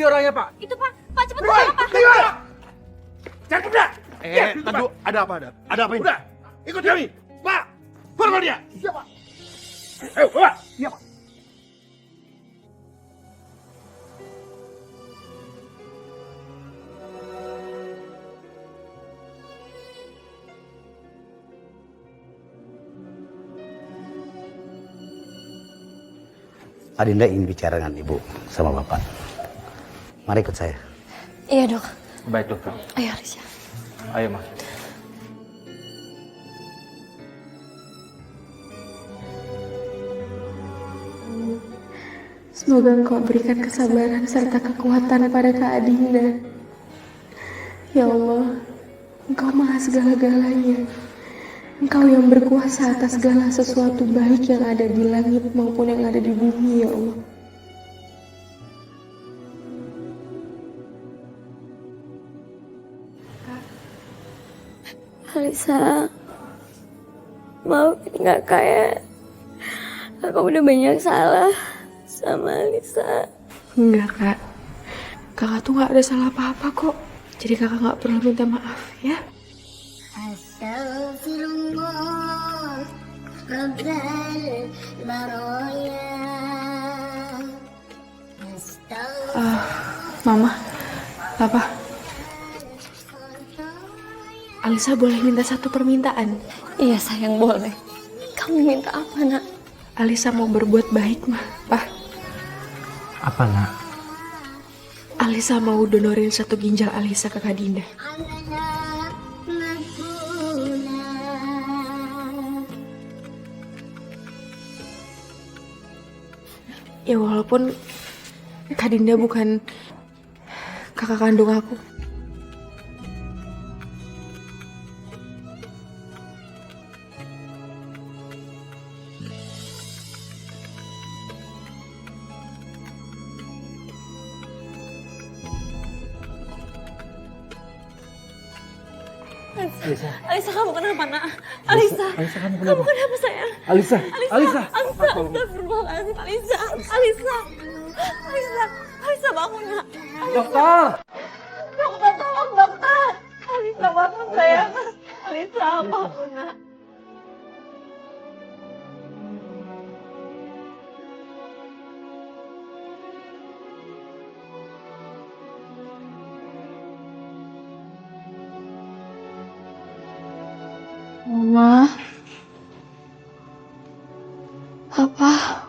orangnya, Pak. Itu Pak, Pak cepet tolong Pak. Cakep dah. Tadu, ada apa? Ada apa ini? Udah, ikut kami. Pak, bawa dia. Siapa? Ayo, bawa. Iya, Pak. Adinda ingin bicara dengan ibu sama bapak. Mari ikut saya. Iya dok. Baik dokter. Ayo Alicia. Ayo mas. Semoga Engkau berikan kesabaran serta kekuatan pada Kak Adinda. Ya Allah, Engkau maha segala-galanya. Engkau yang berkuasa atas segala sesuatu baik yang ada di langit maupun yang ada di bumi, ya Allah. Alisa, maafin kakak ya. Aku udah banyak salah sama Alisa. Enggak kak, kakak tuh gak ada salah apa-apa kok. Jadi kakak gak perlu minta maaf ya. Astagfirullah Rabbal Baraya. Mama, Papa, Alisa boleh minta satu permintaan? Iya sayang, boleh. Kamu minta apa nak? Alisa mau berbuat baik mah, Pak. Apa nak? Alisa mau donorin satu ginjal Alisa ke Kak Dinda. Ya walaupun Kak Dinda bukan kakak kandung aku. Alisa, kamu kenapa nak? Alisa, kamu kamu kenapa sayang? Alisa, Alisa, astagfirullahaladzim. Alisa bangun nak. Dokter. Dokter, tolong dokter. Alisa bangun sayang. Alisa bangun nak. Mama, Papa,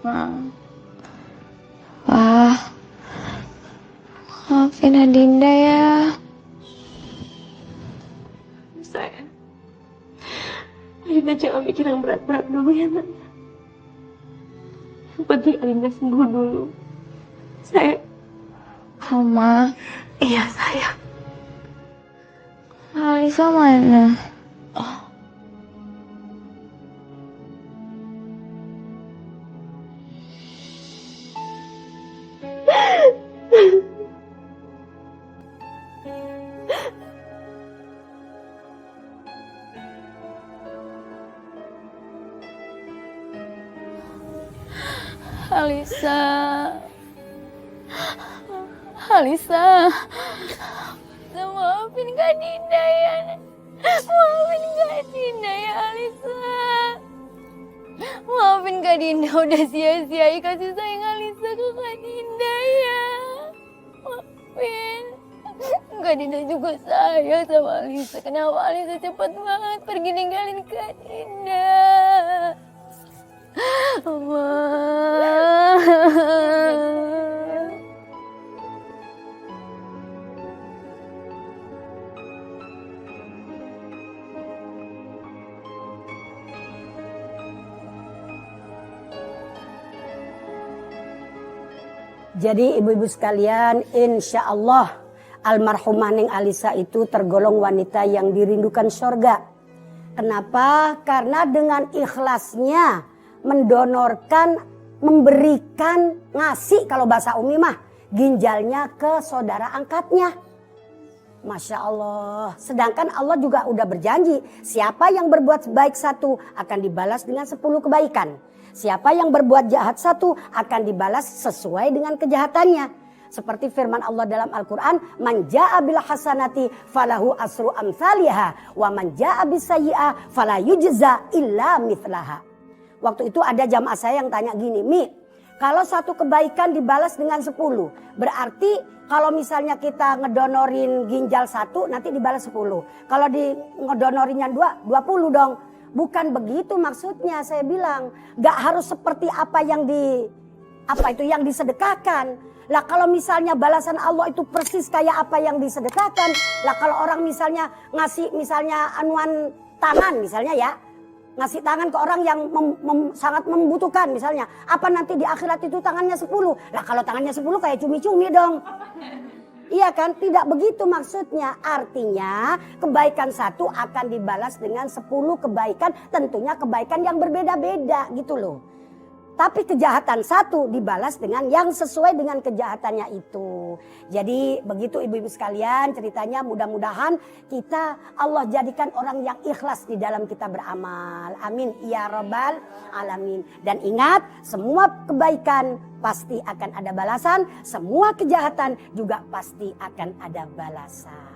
Mama, Papa, maafin Adinda ya. Sayang, Adinda jangan mikir yang berat-berat dulu ya nak. Yang penting Adinda sembuh dulu. Sayang. Mama. Iya sayang. Alisa mana? Alisa, Alisa, maafin Kak Dinda ya, maafin Kak Dinda ya Alisa, maafin Kak Dinda udah sia-siai kasih sayang Alisa ke Kak Dinda ya, maafin. Kak Dinda juga sayang sama Alisa, kenapa Alisa cepat banget pergi ninggalin Kak Dinda? Jadi ibu-ibu sekalian, insya Allah almarhumah Neng Alisa itu tergolong wanita yang dirindukan surga. Kenapa? Karena dengan ikhlasnya mendonorkan, memberikan, ngasih kalau bahasa Umi mah ginjalnya ke saudara angkatnya. Masya Allah. Sedangkan Allah juga udah berjanji, siapa yang berbuat baik satu akan dibalas dengan 10 kebaikan. Siapa yang berbuat jahat satu akan dibalas sesuai dengan kejahatannya. Seperti firman Allah dalam Al-Quran, man ja'a bil hasanati falahu asru amsalihha wa man ja'a bis sayyi'ah fala yujza illa mithlaha. Waktu itu ada jamaah saya yang tanya gini, Mi, kalau satu kebaikan dibalas dengan 10, berarti kalau misalnya kita ngedonorin ginjal 1 nanti dibalas 10. Kalau di ngedonorinnya 2, 20 dong. Bukan begitu maksudnya, saya bilang. Gak harus seperti apa yang yang disedekahkan. Lah kalau misalnya balasan Allah itu persis kayak apa yang disedekahkan. Lah kalau orang misalnya ngasih misalnya anuan tangan misalnya ya. Ngasih tangan ke orang yang sangat membutuhkan misalnya. Apa nanti di akhirat itu tangannya 10? Lah kalau tangannya 10 kayak cumi-cumi dong. Iya kan? Tidak begitu maksudnya. Artinya kebaikan satu akan dibalas dengan 10 kebaikan. Tentunya kebaikan yang berbeda-beda gitu loh. Tapi kejahatan satu dibalas dengan yang sesuai dengan kejahatannya itu. Jadi begitu ibu-ibu sekalian ceritanya, mudah-mudahan kita Allah jadikan orang yang ikhlas di dalam kita beramal. Amin ya rabbal alamin. Dan ingat, semua kebaikan pasti akan ada balasan, semua kejahatan juga pasti akan ada balasan.